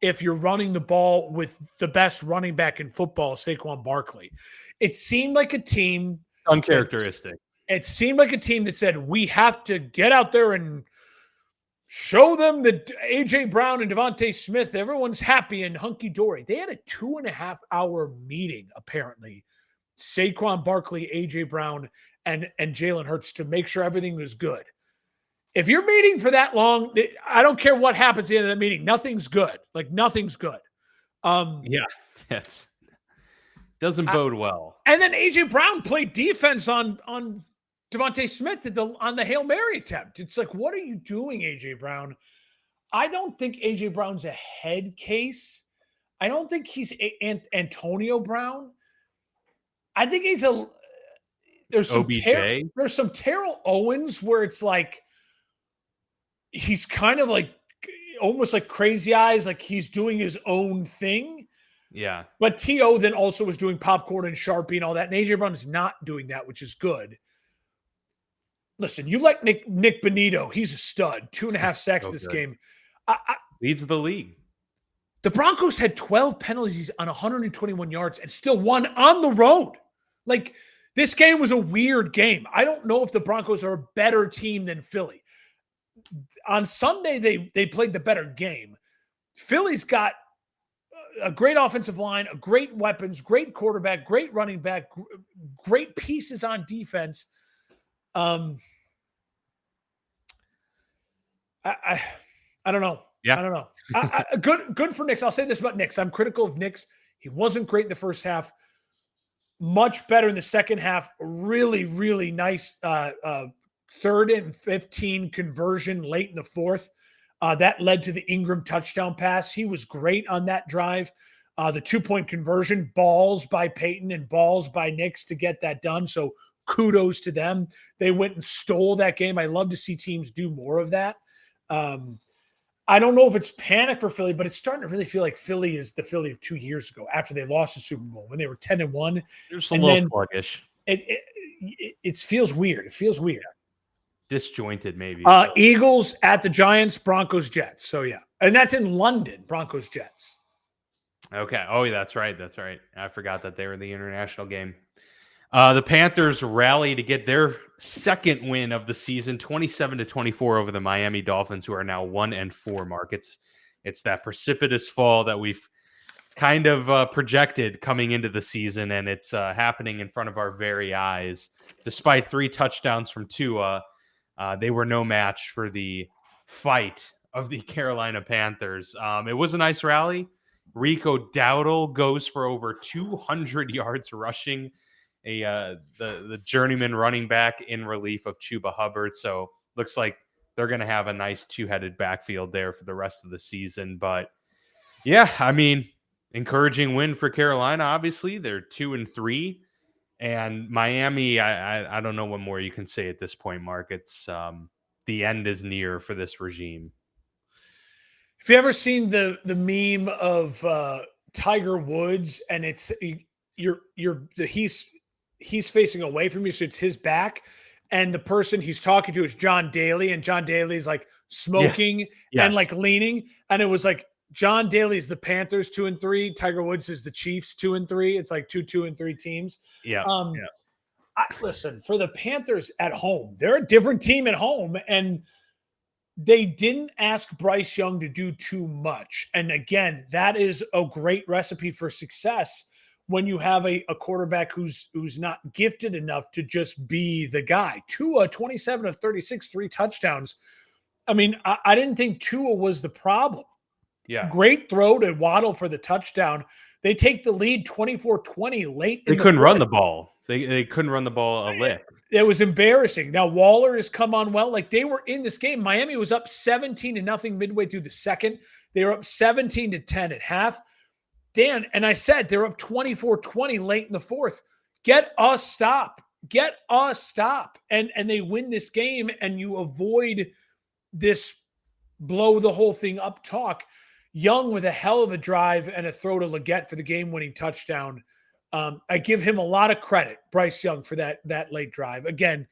if you're running the ball with the best running back in football, Saquon Barkley. It seemed like a team uncharacteristic. It seemed like a team that said, we have to get out there and show them that A.J. Brown and Devontae Smith, everyone's happy and hunky-dory. They had a 2.5-hour meeting, apparently, Saquon Barkley, A.J. Brown, and Jalen Hurts, to make sure everything was good. If you're meeting for that long, I don't care what happens at the end of the meeting. Nothing's good. Like, nothing's good. Yeah, yes. Doesn't bode well. And then A.J. Brown played defense on Devontae Smith on the Hail Mary attempt. It's like, what are you doing, A.J. Brown? I don't think A.J. Brown's a head case. I don't think he's Antonio Brown. I think he's there's some Terrell Owens where it's like he's kind of like almost like crazy eyes, like he's doing his own thing. Yeah. But T.O. then also was doing popcorn and Sharpie and all that. And A.J. Brown is not doing that, which is good. Listen, you like Nick Benito. He's a stud. 2.5 sacks this game. Leads the league. The Broncos had 12 penalties on 121 yards and still won on the road. Like, this game was a weird game. I don't know if the Broncos are a better team than Philly. On Sunday, they played the better game. Philly's got a great offensive line, a great weapons, great quarterback, great running back, great pieces on defense. I don't know. Yeah. I don't know. Good for Nix. I'll say this about Nix. I'm critical of Nix. He wasn't great in the first half. Much better in the second half. Really, really nice 3rd and 15 conversion late in the 4th. That led to the Ingram touchdown pass. He was great on that drive. The 2-point conversion, balls by Peyton and balls by Nix to get that done. So kudos to them. They went and stole that game. I love to see teams do more of that. I don't know if it's panic for Philly, but it's starting to really feel like Philly is the Philly of 2 years ago after they lost the Super Bowl when they were 10-1. There's a little sluggish. It feels weird. It feels weird. Disjointed, maybe. Eagles at the Giants, Broncos, Jets. So, yeah. And that's in London, Broncos, Jets. Okay. Oh, that's right. That's right. I forgot that they were the international game. The Panthers rally to get their second win of the season, 27-24 over the Miami Dolphins, who are now 1-4 markets. It's that precipitous fall that we've kind of projected coming into the season, and it's happening in front of our very eyes. Despite 3 touchdowns from Tua, they were no match for the fight of the Carolina Panthers. It was a nice rally. Rico Dowdle goes for over 200 yards rushing. The journeyman running back in relief of Chuba Hubbard. So looks like they're going to have a nice 2-headed backfield there for the rest of the season. But yeah, I mean, encouraging win for Carolina. Obviously, they're 2-3, and Miami. I don't know what more you can say at this point, Mark. It's the end is near for this regime. Have you ever seen the meme of Tiger Woods, and it's he's facing away from you, so it's his back, and the person he's talking to is John Daly, and John Daly's like smoking and like leaning, and it was like John Daly's the Panthers 2-3, Tiger Woods is the Chiefs 2-3. It's like 2-3 teams. Listen, for the Panthers at home, they're a different team at home, and they didn't ask Bryce Young to do too much. And again, that is a great recipe for success when you have a quarterback who's not gifted enough to just be the guy. Tua, 27 of 36, 3 touchdowns. I mean, I didn't think Tua was the problem. Yeah. Great throw to Waddle for the touchdown. They take the lead 24-20 late in They couldn't run the ball. They couldn't run the ball a lick. It was embarrassing. Now Waller has come on well. Like, they were in this game. Miami was up 17-0 midway through the second. They were up 17-10 at half. Dan, and I said they're up 24-20 late in the fourth. Get a stop. Get a stop. And they win this game, and you avoid this blow the whole thing up talk. Young with a hell of a drive and a throw to Leggett for the game-winning touchdown. I give him a lot of credit, Bryce Young, for that late drive. Again,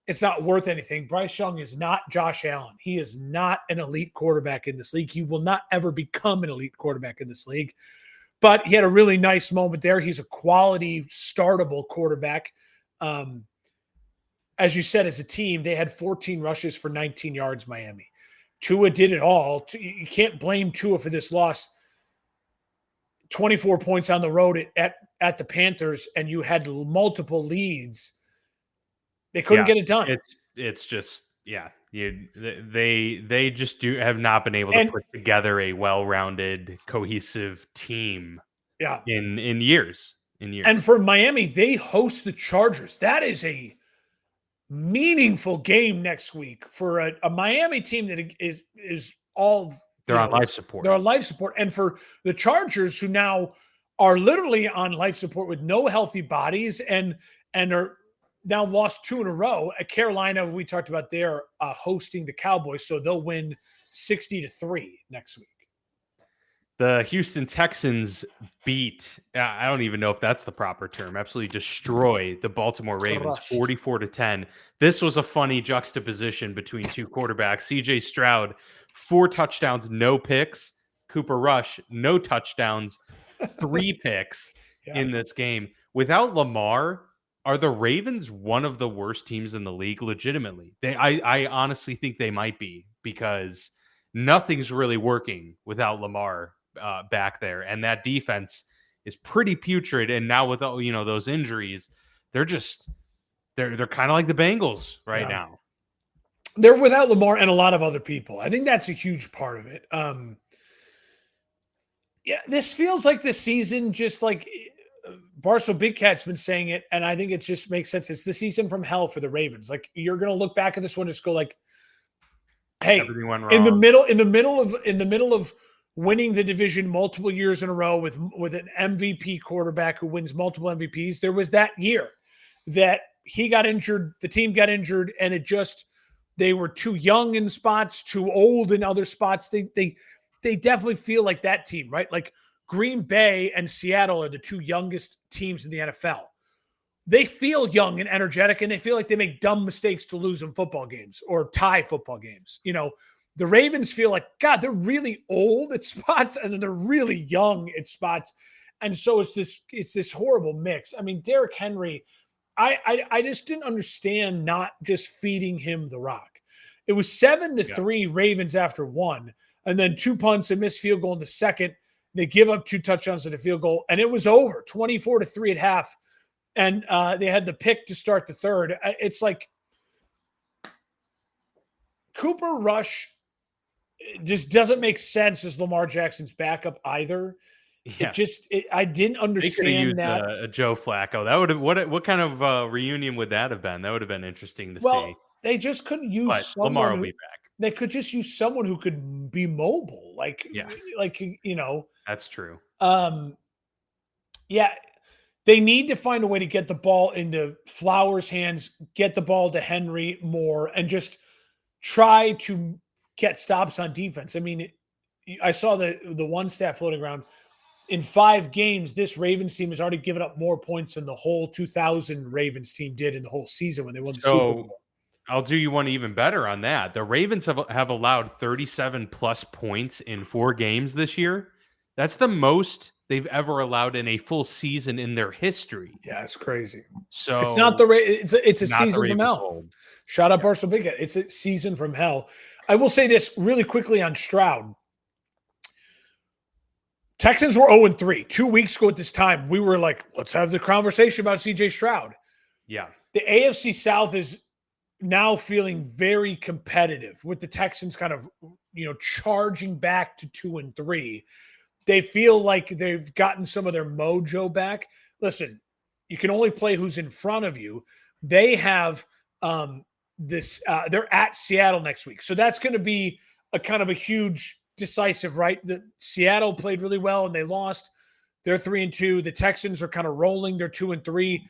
it's not worth anything. Bryce Young is not Josh Allen. He is not an elite quarterback in this league. He will not ever become an elite quarterback in this league. But he had a really nice moment there. He's a quality, startable quarterback. As you said, as a team, they had 14 rushes for 19 yards, Miami. Tua did it all. You can't blame Tua for this loss. 24 points on the road at the Panthers, and you had multiple leads. They couldn't get it done. It's just, yeah. They just have not been able to put together a well-rounded, cohesive team. Yeah. In years. And for Miami, they host the Chargers. That is a meaningful game next week for a Miami team that is all they're on life support. They're on life support. And for the Chargers, who now are literally on life support with no healthy bodies and are now lost 2 in a row. At Carolina, we talked about, they're hosting the Cowboys, so they'll win 60-3 next week. The Houston Texans beat, I don't even know if that's the proper term, absolutely destroy the Baltimore Ravens 44-10. This was a funny juxtaposition between two quarterbacks. CJ Stroud, 4 touchdowns, no picks. Cooper Rush, no touchdowns, 3 picks in this game. Without Lamar, are the Ravens one of the worst teams in the league? Legitimately. I honestly think they might be, because nothing's really working without Lamar back there, and that defense is pretty putrid. And now with those injuries, they're kind of like the Bengals right now. They're without Lamar and a lot of other people. I think that's a huge part of it. This feels like the season, just like Barstool Big Cat's been saying it, and I think it just makes sense. It's the season from hell for the Ravens. Like, you're going to look back at this one and just go like, hey, everything went wrong. in the middle of winning the division multiple years in a row with an MVP quarterback who wins multiple MVPs. There was that year that he got injured, the team got injured, and they were too young in spots, too old in other spots. They definitely feel like that team, right? Like Green Bay and Seattle are the 2 youngest teams in the NFL. They feel young and energetic, and they feel like they make dumb mistakes to lose in football games or tie football games. The Ravens feel like, God, they're really old at spots, and then they're really young at spots. And so it's this horrible mix. I mean, Derrick Henry, I just didn't understand not just feeding him the rock. It was 7-3 Ravens after 1, and then 2 punts, and missed field goal in the second. They give up 2 touchdowns and a field goal, and it was over 24-3 at half. And they had the pick to start the third. It's like Cooper Rush just doesn't make sense as Lamar Jackson's backup either. Yeah. I didn't understand that. A Joe Flacco. That would have what kind of reunion would that have been? That would have been interesting to see. They just couldn't use someone. Lamar will be back. They could just use someone who could be mobile. That's true. They need to find a way to get the ball into Flowers' hands, get the ball to Henry more, and just try to get stops on defense. I mean, I saw the one stat floating around. In 5 games, this Ravens team has already given up more points than the whole 2000 Ravens team did in the whole season when they won the Super Bowl. I'll do you one even better on that. The Ravens have allowed 37 plus points in 4 games this year. That's the most they've ever allowed in a full season in their history. Yeah, it's crazy. So it's not it's a season from hell. Shout out Barstool Big Cat. It's a season from hell. I will say this really quickly on Stroud. Texans were 0-3. 2 weeks ago at this time, we were like, let's have the conversation about CJ Stroud. Yeah. The AFC South is now feeling very competitive with the Texans kind of, charging back to 2-3. They feel like they've gotten some of their mojo back. Listen, you can only play who's in front of you. They have they're at Seattle next week. So that's going to be a kind of a huge decisive, right? The Seattle played really well and they lost. They're 3-2. The Texans are kind of rolling. They're 2-3.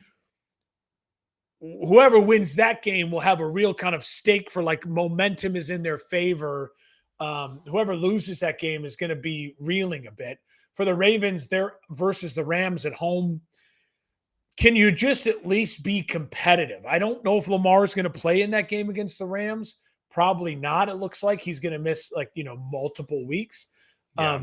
Whoever wins that game will have a real kind of stake for like momentum is in their favor. Whoever loses that game is going to be reeling a bit. For the Ravens, they're versus the Rams at home. Can you just at least be competitive? I don't know if Lamar is going to play in that game against the Rams. Probably not. It looks like he's going to miss multiple weeks. Yeah.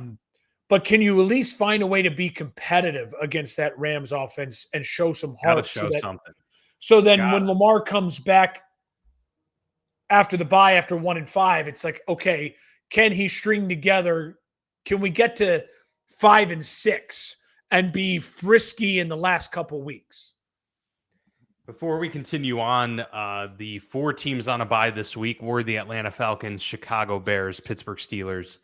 But can you at least find a way to be competitive against that Rams offense and show some heart? Gotta show something. So then when Lamar comes back after the bye, after 1-5, it's like, okay, can he string together? Can we get to 5-6 and be frisky in the last couple weeks? Before we continue on, the 4 teams on a bye this week were the Atlanta Falcons, Chicago Bears, Pittsburgh Steelers,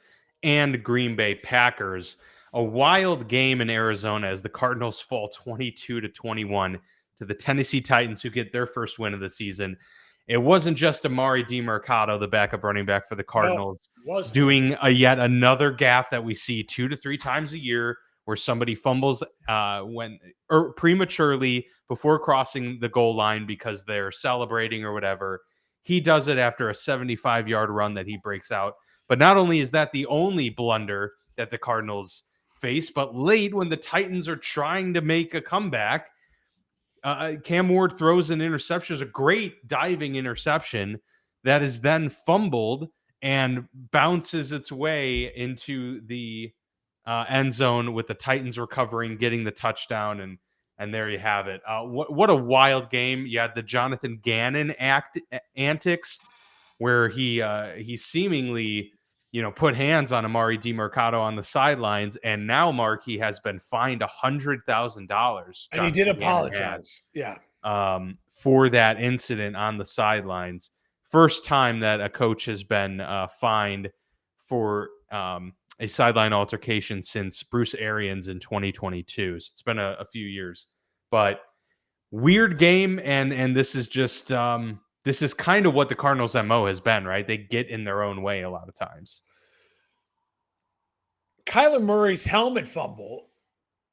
and Green Bay Packers. A wild game in Arizona as the Cardinals fall 22-21 to the Tennessee Titans, who get their first win of the season. It wasn't just Amari DiMercato, the backup running back for the Cardinals, doing yet another gaffe that we see 2 to 3 times a year, where somebody fumbles prematurely before crossing the goal line because they're celebrating or whatever. He does it after a 75-yard run that he breaks out. But not only is that the only blunder that the Cardinals face, but late when the Titans are trying to make a comeback, Cam Ward throws an interception. It's a great diving interception that is then fumbled and bounces its way into the end zone with the Titans recovering, getting the touchdown, and there you have it. What a wild game. You had the Jonathan Gannon antics where he seemingly put hands on Amari DiMercato on the sidelines, and now Mark, he has been fined $100,000. And he did apologize. For that incident on the sidelines. First time that a coach has been fined for a sideline altercation since Bruce Arians in 2022. So it's been a few years, but weird game. And this is just, this is kind of what the Cardinals' MO has been, right? They get in their own way a lot of times. Kyler Murray's helmet fumble.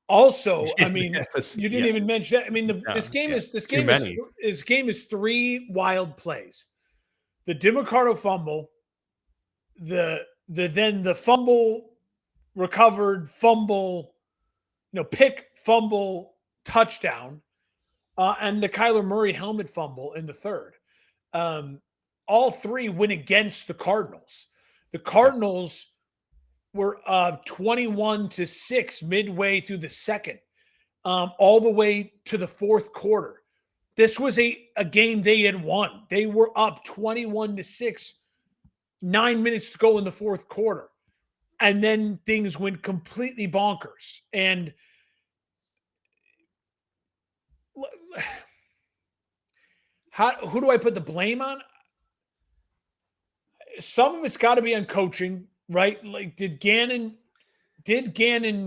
Also, I mean, you didn't even mention that. I mean, this game is 3 wild plays. The DiMercato fumble, then the fumble, recovered fumble, pick, fumble, touchdown, and the Kyler Murray helmet fumble in the third. All 3 went against the Cardinals. The Cardinals were 21-6 midway through the second, all the way to the fourth quarter. This was a game they had won. They were up 21-6, 9 minutes to go in the fourth quarter. And then things went completely bonkers. And who do I put the blame on? Some of it's got to be on coaching, right? Like, did Gannon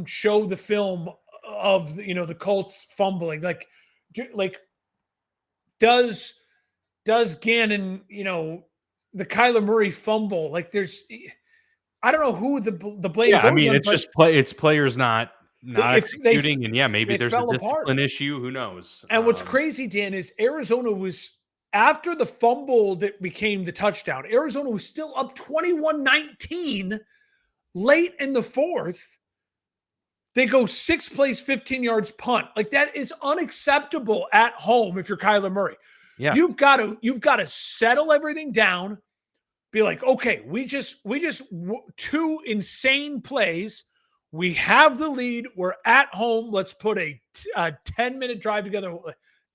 show the film of the Colts fumbling? Like does Gannon, the Kyler Murray fumble? Like, I don't know who the blame. Yeah, goes I mean, on, it's it's players not executing, and maybe there's a discipline apart. issue. Who knows? And what's crazy, Dan, is Arizona was, after the fumble that became the touchdown, Arizona was still up 21-19 late in the fourth. They go 6 plays, 15 yards punt. Like, that is unacceptable at home if you're Kyler Murray. Yeah. You've got to settle everything down. Be like, okay, we just 2 insane plays. We have the lead. We're at home. Let's put a 10-minute drive together,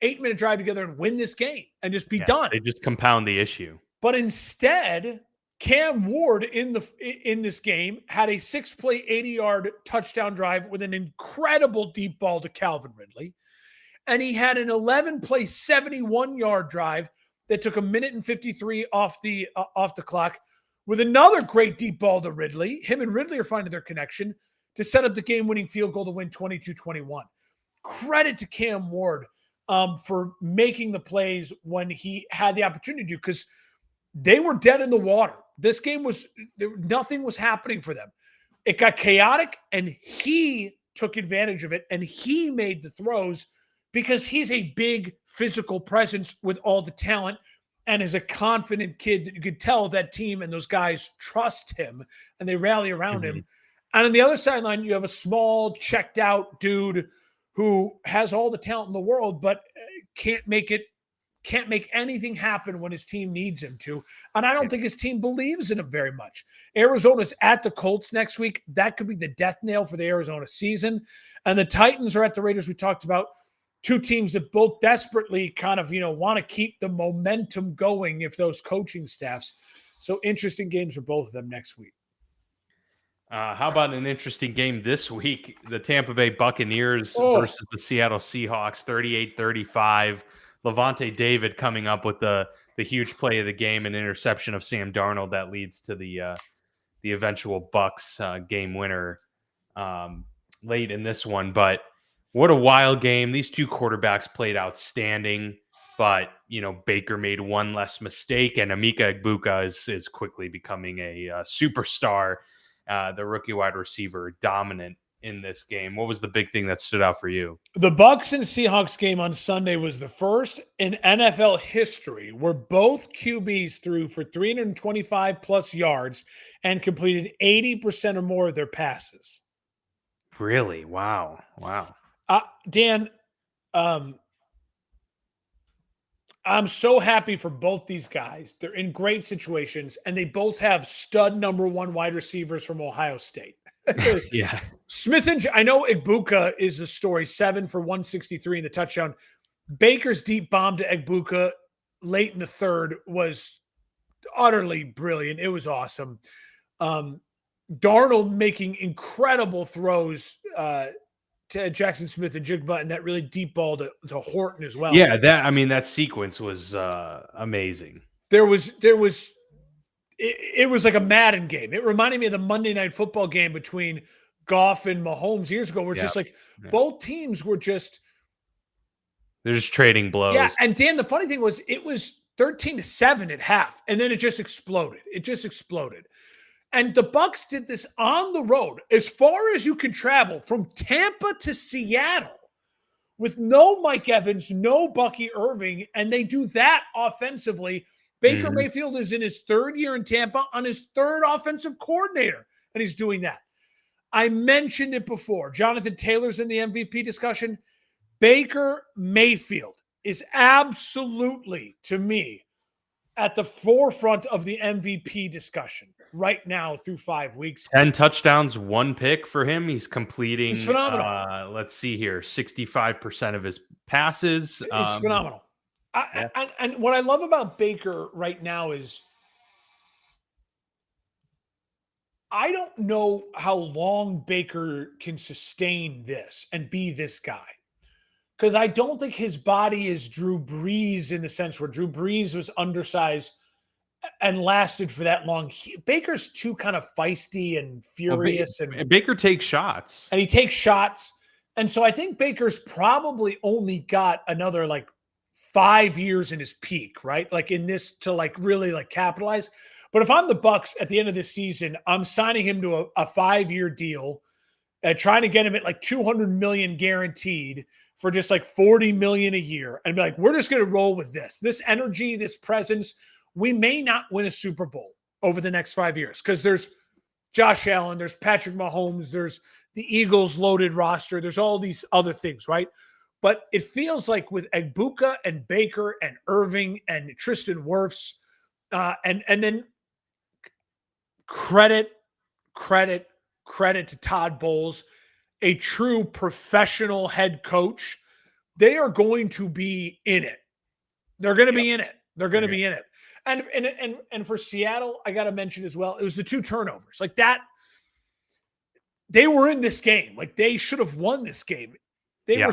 8-minute drive together, and win this game and just be done. They just compound the issue. But instead, Cam Ward in this game had a 6-play, 80-yard touchdown drive with an incredible deep ball to Calvin Ridley. And he had an 11-play, 71-yard drive that took 1:53 off the clock with another great deep ball to Ridley. Him and Ridley are finding their connection to set up the game-winning field goal to win 22-21. Credit to Cam Ward for making the plays when he had the opportunity to, because they were dead in the water. This game nothing was happening for them. It got chaotic, and he took advantage of it, and he made the throws because he's a big physical presence with all the talent and is a confident kid that you could tell that team and those guys trust him and they rally around him. And on the other sideline, you have a small, checked out dude who has all the talent in the world, but can't make anything happen when his team needs him to. And I don't think his team believes in him very much. Arizona's at the Colts next week. That could be the death nail for the Arizona season. And the Titans are at the Raiders. We talked about two teams that both desperately kind of, want to keep the momentum going if those coaching staffs. So interesting games for both of them next week. How about an interesting game this week? The Tampa Bay Buccaneers versus the Seattle Seahawks, 38-35. Levante David coming up with the huge play of the game, an interception of Sam Darnold that leads to the eventual Bucks game winner late in this one. But what a wild game. These two quarterbacks played outstanding, but Baker made one less mistake, and Emeka Egbuka is quickly becoming a superstar. The rookie wide receiver, dominant in this game. What was the big thing that stood out for you? The Bucs and Seahawks game on Sunday was the first in NFL history where both QBs threw for 325 plus yards and completed 80% or more of their passes. Really? Wow. Dan, I'm so happy for both these guys. They're in great situations, and they both have stud number one wide receivers from Ohio State. Yeah. I know Egbuka is the story, 7 for 163 in the touchdown. Baker's deep bomb to Egbuka late in the third was utterly brilliant. It was awesome. Darnold making incredible throws to Jackson Smith and Jigba, and that really deep ball to Horton as well. Yeah, that sequence was amazing. It was like a Madden game. It reminded me of the Monday Night Football game between Goff and Mahomes years ago, where just like both teams were they're just trading blows. Yeah, and Dan, the funny thing was it was 13-7 at half, and then it just exploded. And the Bucs did this on the road, as far as you can travel from Tampa to Seattle, with no Mike Evans, no Bucky Irving, and they do that offensively. Baker Mayfield is in his third year in Tampa on his third offensive coordinator, and he's doing that. I mentioned it before. Jonathan Taylor's in the MVP discussion. Baker Mayfield is absolutely, to me, at the forefront of the MVP discussion right now through 5 weeks. 10 touchdowns, 1 pick for him. He's completing, it's phenomenal. Let's see here, 65% of his passes. It's phenomenal. And what I love about Baker right now is I don't know how long Baker can sustain this and be this guy. Because I don't think his body is Drew Brees in the sense where Drew Brees was undersized and lasted for that long. Baker's too kind of feisty and furious. And Baker takes shots. And he takes shots. And so I think Baker's probably only got another 5 years in his peak, right? Like in this to really capitalize. But if I'm the Bucs at the end of this season, I'm signing him to a 5-year deal, trying to get him at $200 million guaranteed for just $40 million a year, and be like, we're just going to roll with this energy, this presence. We may not win a Super Bowl over the next 5 years because there's Josh Allen, there's Patrick Mahomes, there's the Eagles loaded roster, there's all these other things, right? But it feels like with Egbuka and Baker and Irving and Tristan Wirfs, and then credit to Todd Bowles, a true professional head coach. They are going to be in it. They're going to be in it. They're going to be in it. And for Seattle, I got to mention as well, it was the 2 turnovers. Like that, they were in this game. Like they should have won this game. They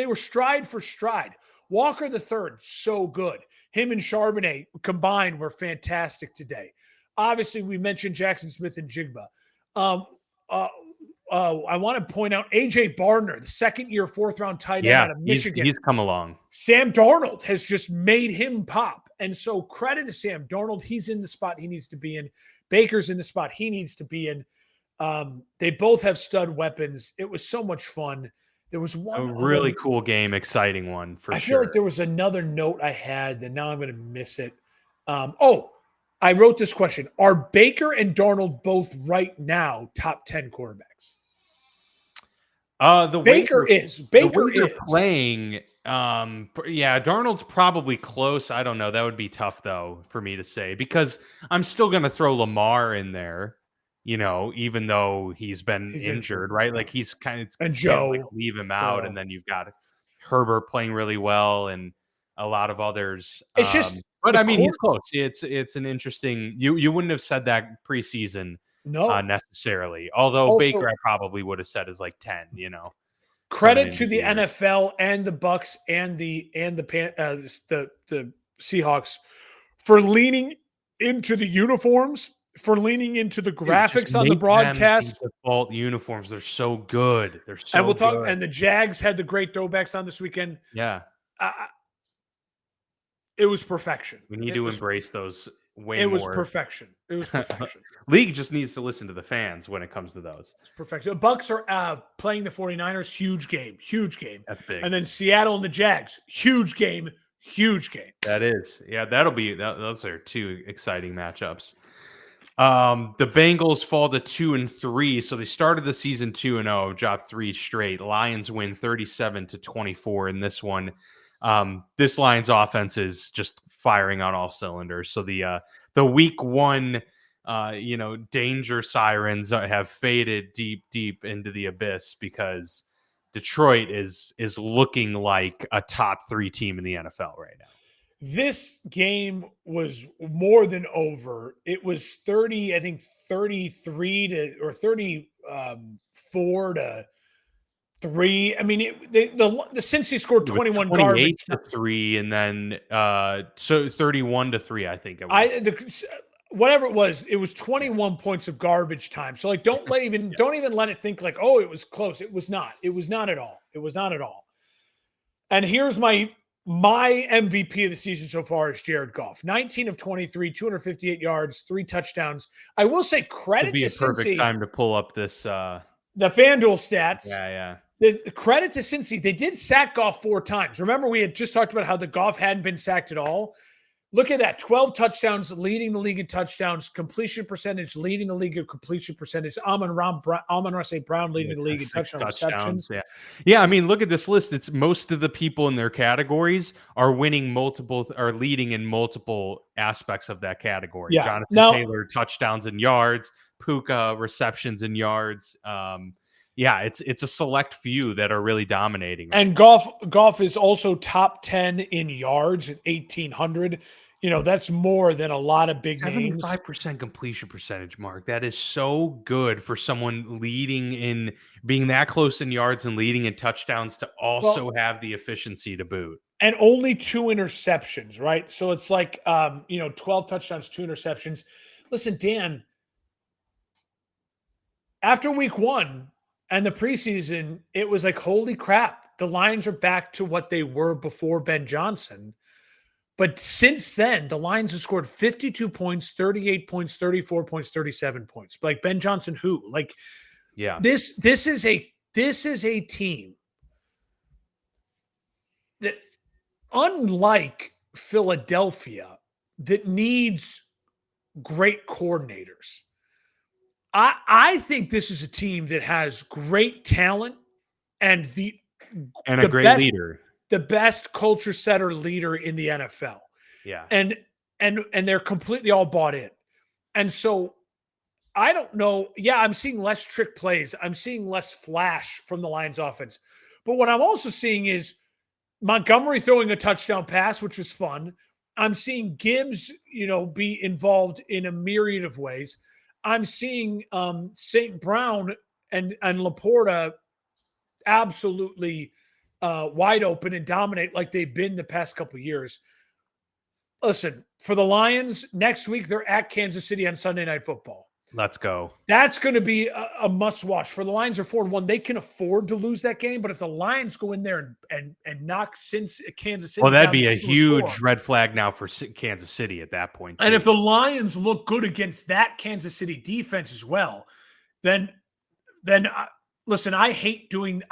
were stride for stride. Walker the third, so good. Him and Charbonnet combined were fantastic today. Obviously, we mentioned Jackson Smith and Jigba. I want to point out AJ Bardner, the second-year, fourth-round tight end out of Michigan. He's come along. Sam Darnold has just made him pop. And so credit to Sam Darnold. He's in the spot he needs to be in. Baker's in the spot he needs to be in. They both have stud weapons. It was so much fun. There was one really cool game, exciting one for sure. I feel like there was another note I had that now I'm going to miss it. I wrote this question. Are Baker and Darnold both right now top 10 quarterbacks? Baker is playing. Darnold's probably close. I don't know. That would be tough though for me to say because I'm still going to throw Lamar in there. Even though he's been injured, right? Like he's kind of and Joe leave him out, and then you've got Herbert playing really well, and a lot of others. It's just, but I mean, he's close. It's an interesting. You wouldn't have said that preseason, necessarily. Although also, Baker, I probably would have said is like 10. Credit to the NFL and the Bucks and the Seahawks for leaning into the uniforms. For leaning into the graphics on the broadcast. Default uniforms, they're so good. They're so and we'll talk. good. And the Jags had the great throwbacks on this weekend. Yeah, it was perfection. We need to embrace those way more. It was perfection. It was perfection. League just needs to listen to the fans when it comes to those. It's perfection. The Bucks are playing the 49ers. Huge game. That's big. And then Seattle and the Jags. Huge game. That is. Yeah, those are 2 exciting matchups. The Bengals fall to 2-3, so they started the season 2-0, dropped 3 straight. Lions win 37-24 in this one. This Lions offense is just firing on all cylinders. So the week 1, danger sirens have faded deep into the abyss because Detroit is looking like a top 3 team in the NFL right now. This game was more than over. It was 33 to or 34 to 3. I mean, the Cincy scored 21 garbage to 3, and then so 31 to 3. I think whatever it was 21 points of garbage time. So like, don't even let it think like, oh, it was close. It was not. It was not at all. And here's my MVP of the season so far is Jared Goff. 19 of 23, 258 yards, 3 touchdowns. I will say credit to Cincy. Perfect time to pull up this the FanDuel stats. Yeah. The credit to Cincy. They did sack Goff 4 times. Remember, we had just talked about how the Goff hadn't been sacked at all. Look at that. 12 touchdowns, leading the league in touchdowns, completion percentage, leading the league in completion percentage. Amon-Ra St. Brown leading the league in touchdown receptions. Yeah. I mean, look at this list. It's most of the people in their categories are leading in multiple aspects of that category. Yeah. Jonathan Taylor, touchdowns and yards. Puka, receptions and yards. It's a select few that are really dominating. And Goff is also top 10 in yards at 1,800. That's more than a lot of big names. 75% completion percentage, Mark. That is so good for someone leading in being that close in yards and leading in touchdowns to also have the efficiency to boot. And only 2 interceptions, right? So it's like, 12 touchdowns, 2 interceptions. Listen, Dan, after week 1 and the preseason, it was like, holy crap, the Lions are back to what they were before Ben Johnson. But since then, the Lions have scored 52 points, 38 points, 34 points, 37 points. Like Ben Johnson, who? Like, yeah, this is a team that, unlike Philadelphia, that needs great coordinators. I think this is a team that has great talent and a great leader. The best culture setter leader in the NFL. Yeah. And they're completely all bought in. And so I don't know. Yeah, I'm seeing less trick plays. I'm seeing less flash from the Lions offense. But what I'm also seeing is Montgomery throwing a touchdown pass, which was fun. I'm seeing Gibbs, be involved in a myriad of ways. I'm seeing St. Brown and Laporta absolutely wide open and dominate like they've been the past couple of years. Listen, for the Lions, next week they're at Kansas City on Sunday Night Football. Let's go. That's going to be a must-watch. For the Lions are 4-1. They can afford to lose that game, but if the Lions go in there and knock Kansas City, well, that'd be a huge red flag now for Kansas City at that point, too. And if the Lions look good against that Kansas City defense as well, then listen, I hate doing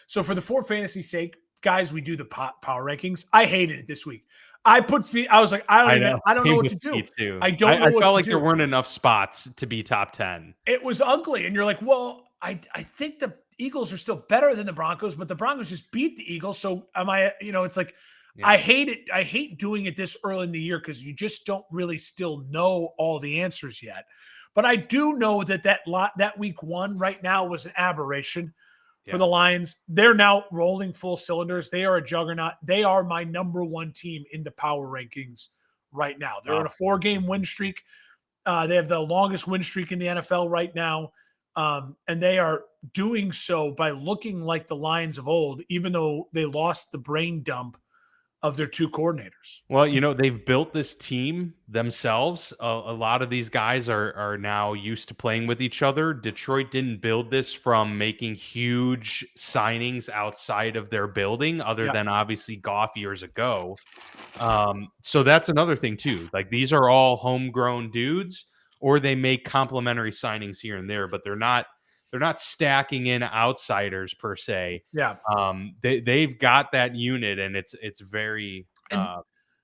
so for the For Fantasy sake, guys, we do the power rankings. I hated it this week. I was like, I don't know what to do. Too. I don't know what to do. I felt like there weren't enough spots to be top 10. It was ugly. And you're like, well, I think the Eagles are still better than the Broncos, but the Broncos just beat the Eagles. So it's like, yeah. I hate it. I hate doing it this early in the year because you just don't really still know all the answers yet. But I do know that week 1 right now was an aberration for the Lions. They're now rolling full cylinders. They are a juggernaut. They are my number 1 team in the power rankings right now. They're on a 4-game win streak. They have the longest win streak in the NFL right now. And they are doing so by looking like the Lions of old, even though they lost the brain dump of their 2 coordinators. Well, they've built this team themselves. A lot of these guys are now used to playing with each other. Detroit didn't build this from making huge signings outside of their building, other than obviously Goff years ago. So that's another thing too. Like, these are all homegrown dudes, or they make complementary signings here and there, but they're not stacking in outsiders per se. Yeah. They've got that unit, and it's very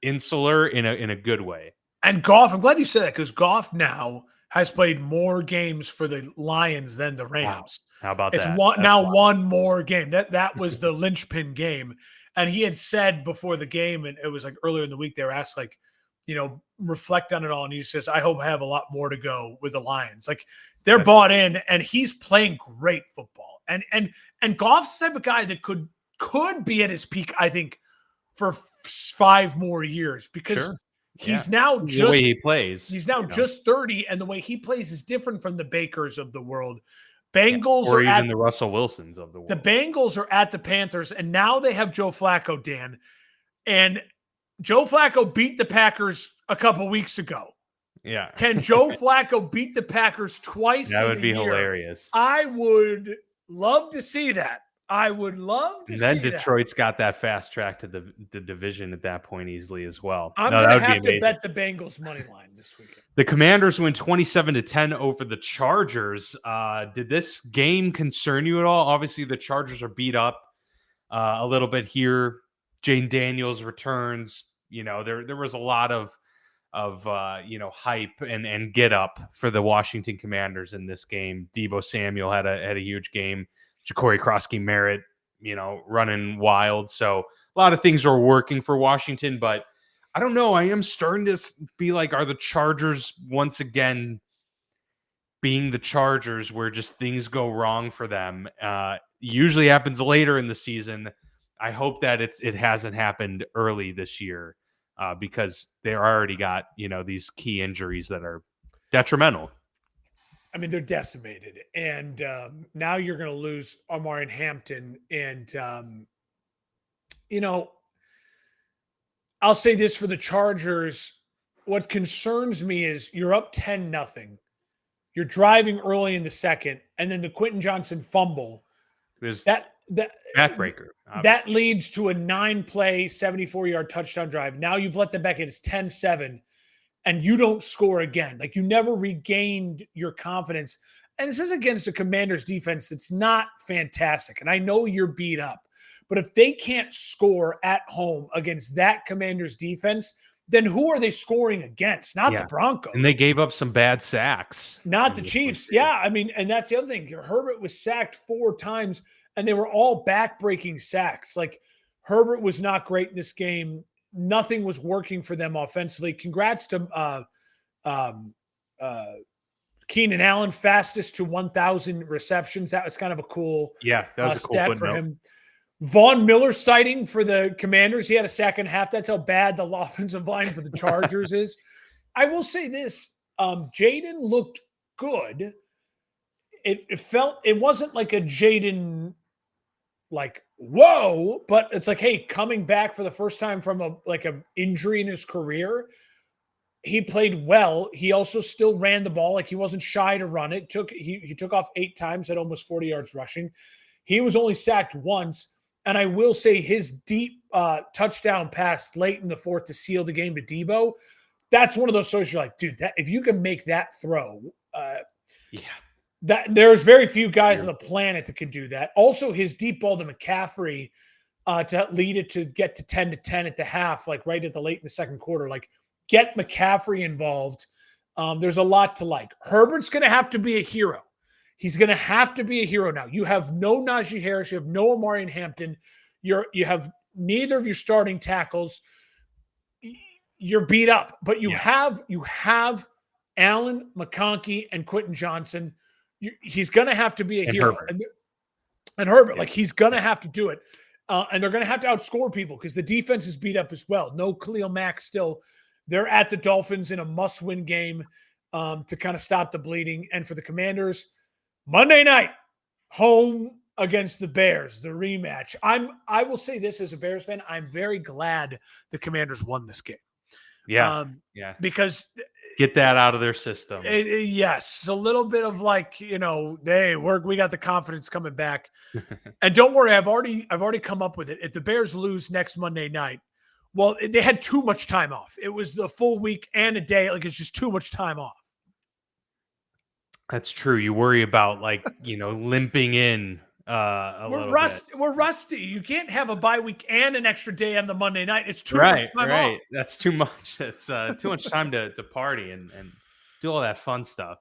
insular in a good way. And Goff, I'm glad you said that, because Goff now has played more games for the Lions than the Rams. Wow. How about that? It's one more game. That was the linchpin game. And he had said before the game, and it was like earlier in the week, they were asked, like, reflect on it all. And he says, I hope I have a lot more to go with the Lions. Like, they're bought in, and he's playing great football. And Goff's the type of guy that could be at his peak, I think, for 5 more years, because he's now just the way he plays. He's now just 30, and the way he plays is different from the Bakers of the world. Bengals or even the Russell Wilsons of the world. The Bengals are at the Panthers, and now they have Joe Flacco, Dan. And Joe Flacco beat the Packers a couple weeks ago. Yeah. Can Joe Flacco beat the Packers twice? That would be year? hilarious. I would love to see that. I would love to see that. And then Detroit's got that fast track to the division at that point easily as well. I'm going to have to bet the Bengals money line this weekend. The Commanders win 27-10 over the Chargers. Did this game concern you at all? Obviously, the Chargers are beat up a little bit here. Jane Daniels returns. There was a lot of hype and get up for the Washington Commanders in this game. Deebo Samuel had a huge game. Ja'Cory Krosky-Merritt, running wild. So a lot of things are working for Washington, but I don't know. I am starting to be like, are the Chargers once again being the Chargers, where just things go wrong for them? Usually happens later in the season. I hope that it hasn't happened early this year, because they already got, these key injuries that are detrimental. I mean, they're decimated. And now you're going to lose Omarion Hampton. And, I'll say this for the Chargers. What concerns me is you're up 10-0. You're driving early in the second, and then the Quentin Johnson fumble. That backbreaker. That leads to a 9-play, 74-yard touchdown drive. Now you've let them back in. It's 10-7, and you don't score again. Like, you never regained your confidence. And this is against a Commanders defense that's not fantastic. And I know you're beat up, but if they can't score at home against that Commanders defense, then who are they scoring against? Not the Broncos. And they gave up some bad sacks. Not the Chiefs. Yeah, I mean, and that's the other thing. Herbert was sacked 4 times, and they were all back-breaking sacks. Like, Herbert was not great in this game. Nothing was working for them offensively. Congrats to Keenan Allen, fastest to 1,000 receptions. That was kind of a cool that was a cool stat for him. Von Miller sighting for the Commanders. He had a sack and a half. That's how bad the offensive line for the Chargers is. I will say this. Jayden looked good. It wasn't like a Jayden like, whoa, but it's like, hey, coming back for the first time from a injury in his career, he played well. He also still ran the ball. Like, he wasn't shy to run it. He took off 8 times at almost 40 yards rushing. He was only sacked once. And I will say his deep touchdown pass late in the fourth to seal the game to Debo, that's one of those throws you're like, dude, that if you can make that throw, that there's very few guys on the planet that can do that. Also, his deep ball to McCaffrey to lead it to get to 10-10 at the half, like right at the late in the second quarter. Like, get McCaffrey involved. There's a lot to like. Herbert's going to have to be a hero. He's going to have to be a hero now. You have no Najee Harris. You have no Omarion Hampton. You have neither of your starting tackles. You're beat up, but you have Allen, McConkey, and Quentin Johnson. He's going to have to be a hero. Herbert. And Herbert, like, he's going to have to do it. And they're going to have to outscore people because the defense is beat up as well. No Khalil Mack still. They're at the Dolphins in a must-win game to kind of stop the bleeding. And for the Commanders, Monday night, home against the Bears, the rematch. I will say this as a Bears fan, I'm very glad the Commanders won this game. Because get that out of their system. Yes, a little bit of like, we got the confidence coming back. And don't worry, I've already come up with it. If the Bears lose next Monday night, well, they had too much time off. It was the full week and a day. Like, it's just too much time off. That's true. You worry about limping in We're rusty. You can't have a bye week and an extra day on the Monday night. It's too much time off. That's too much. That's too much time to party and do all that fun stuff.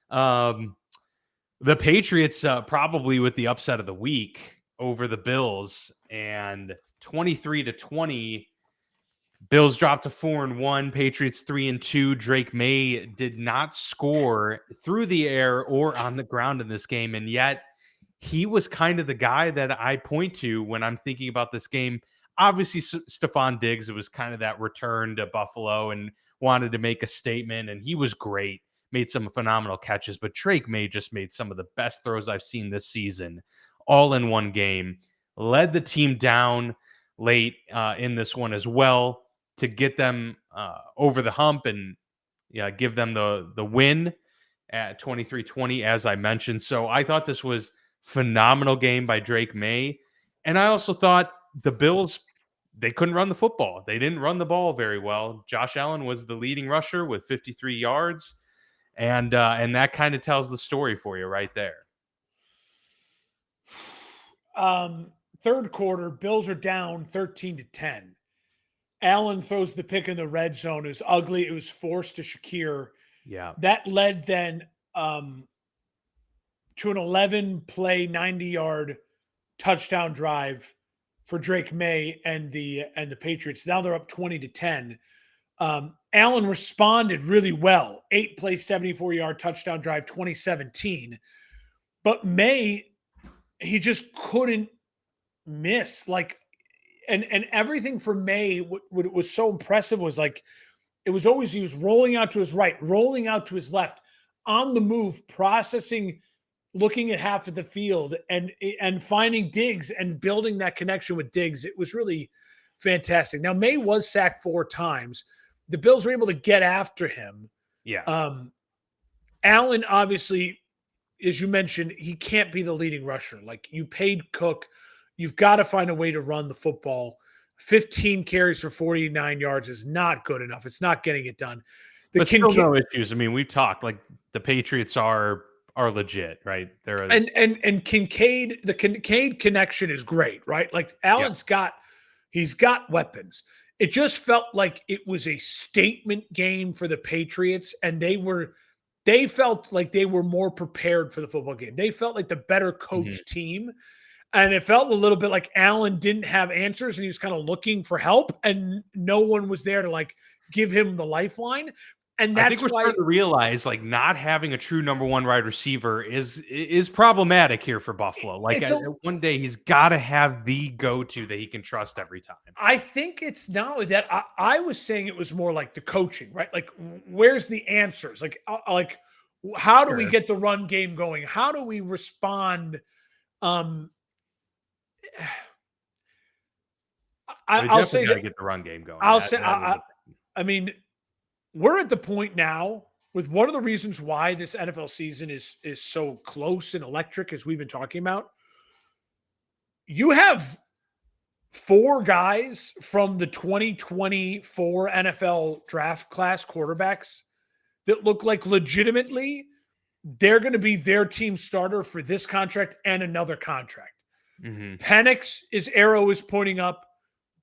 The Patriots probably with the upset of the week over the Bills, and 23-20. Bills dropped to 4-1. Patriots 3-2. Drake May did not score through the air or on the ground in this game, and yet he was kind of the guy that I point to when I'm thinking about this game. Obviously, Stephon Diggs, it was kind of that return to Buffalo and wanted to make a statement, and he was great, made some phenomenal catches, but Drake May just made some of the best throws I've seen this season, all in one game, led the team down late in this one as well to get them over the hump and give them the win at 23-20, as I mentioned. So I thought this was phenomenal game by Drake May. And I also thought the Bills, they couldn't run the football. They didn't run the ball very well. Josh Allen was the leading rusher with 53 yards. And that kind of tells the story for you right there. Third quarter, Bills are down 13-10. Allen throws the pick in the red zone. It was ugly. It was forced to Shakir. Yeah. That led then to an 11-play, 90-yard touchdown drive for Drake May and the Patriots. Now they're up 20-10. Allen responded really well. 8-play, 74-yard touchdown drive, 2017. But May, he just couldn't miss. Like, and everything for May, what was so impressive was like, it was always, he was rolling out to his right, rolling out to his left, on the move, processing, looking at half of the field and finding Diggs and building that connection with Diggs. It was really fantastic. Now, May was sacked 4 times. The Bills were able to get after him. Yeah. Allen, obviously, as you mentioned, he can't be the leading rusher. Like, you paid Cook. You've got to find a way to run the football. 15 carries for 49 yards is not good enough. It's not getting it done. But still no issues. I mean, we've talked, like, the Patriots are legit, right? And Kincaid, the Kincaid connection is great, right? Like, Allen's he's got weapons. It just felt like it was a statement game for the Patriots, and they felt like they were more prepared for the football game. They felt like the better coached team. And it felt a little bit like Allen didn't have answers and he was kind of looking for help, and no one was there to like give him the lifeline. And I that's think we're why starting to realize like not having a true number one wide receiver is problematic here for Buffalo. Like one day he's got to have the go-to that he can trust every time. I think it's not only that. I was saying it was more like the coaching, right? Like, where's the answers? Like how do we get the run game going? How do we respond? I'll say that get the run game going. I'll say, I mean, we're at the point now with one of the reasons why this NFL season is so close and electric, as we've been talking about. You have 4 guys from the 2024 NFL draft class quarterbacks that look like legitimately they're going to be their team starter for this contract and another contract. Mm-hmm. Penix's arrow is pointing up.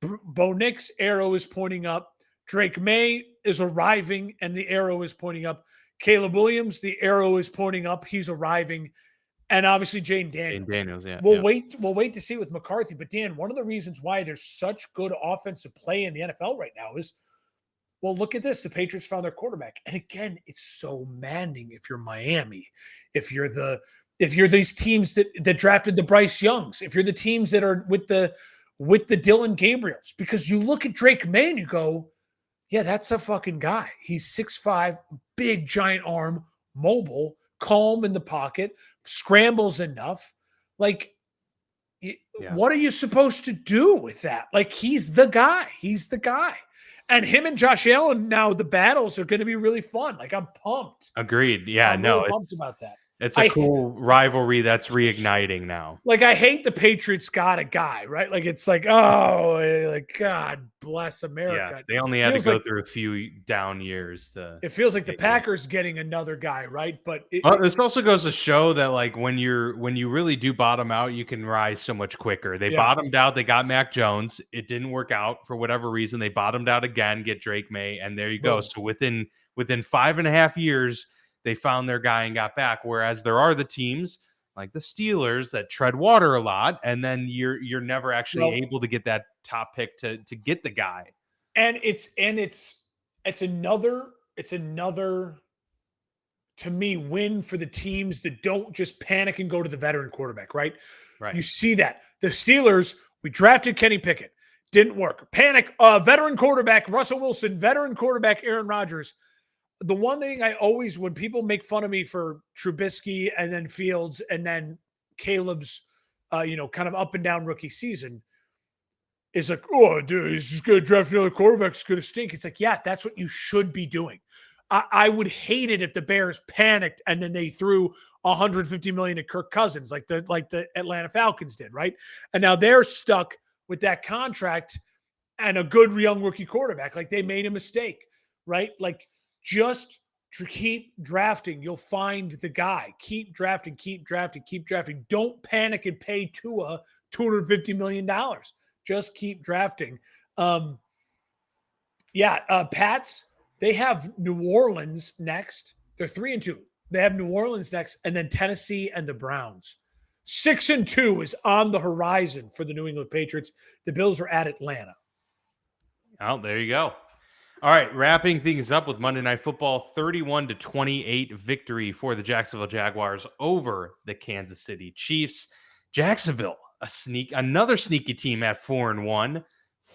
Bo Nix's arrow is pointing up. Drake May is arriving and the arrow is pointing up. Caleb Williams, the arrow is pointing up. He's arriving. And obviously Jane Daniels. We'll wait to see with McCarthy. But Dan, one of the reasons why there's such good offensive play in the NFL right now is, well, look at this. The Patriots found their quarterback. And again, it's so maddening if you're Miami, if you're these teams that drafted the Bryce Youngs, if you're the teams that are with the Dylan Gabriels, because you look at Drake May and you go, yeah, that's a fucking guy. He's 6'5", big giant arm, mobile, calm in the pocket, scrambles enough. Like, what are you supposed to do with that? Like, he's the guy. And him and Josh Allen, now the battles are going to be really fun. Like, I'm pumped. Agreed. Yeah, I'm really pumped about that. It's a cool rivalry that's reigniting now. Like, I hate the Patriots got a guy, right? Like, it's like, oh, like, God bless America. Yeah, they only had to go through a few down years. It feels like the Packers getting another guy, right? But this also goes to show that, like, when you really do bottom out, you can rise so much quicker. They bottomed out. They got Mac Jones. It didn't work out for whatever reason. They bottomed out again, get Drake May, and there you go. So within 5.5 years, they found their guy and got back. Whereas there are the teams like the Steelers that tread water a lot, and then you're never actually able to get that top pick to get the guy. And it's another to me win for the teams that don't just panic and go to the veteran quarterback, right? Right. You see that. The Steelers, we drafted Kenny Pickett. Didn't work. Panic, veteran quarterback, Russell Wilson, veteran quarterback, Aaron Rodgers. The one thing I always, when people make fun of me for Trubisky and then Fields and then Caleb's, kind of up and down rookie season, is like, oh, dude, he's just going to draft another quarterback. It's going to stink. It's like, yeah, that's what you should be doing. I would hate it if the Bears panicked and then they threw $150 million to Kirk Cousins, like the Atlanta Falcons did, right? And now they're stuck with that contract and a good young rookie quarterback. Like, they made a mistake, right? Like, just keep drafting. You'll find the guy. Keep drafting. Don't panic and pay Tua $250 million. Just keep drafting. Pats, they have New Orleans next. They're 3-2. They have New Orleans next, and then Tennessee and the Browns. 6-2 is on the horizon for the New England Patriots. The Bills are at Atlanta. Oh, there you go. All right, wrapping things up with Monday Night Football, 31-28 victory for the Jacksonville Jaguars over the Kansas City Chiefs. Jacksonville, another sneaky team at 4-1,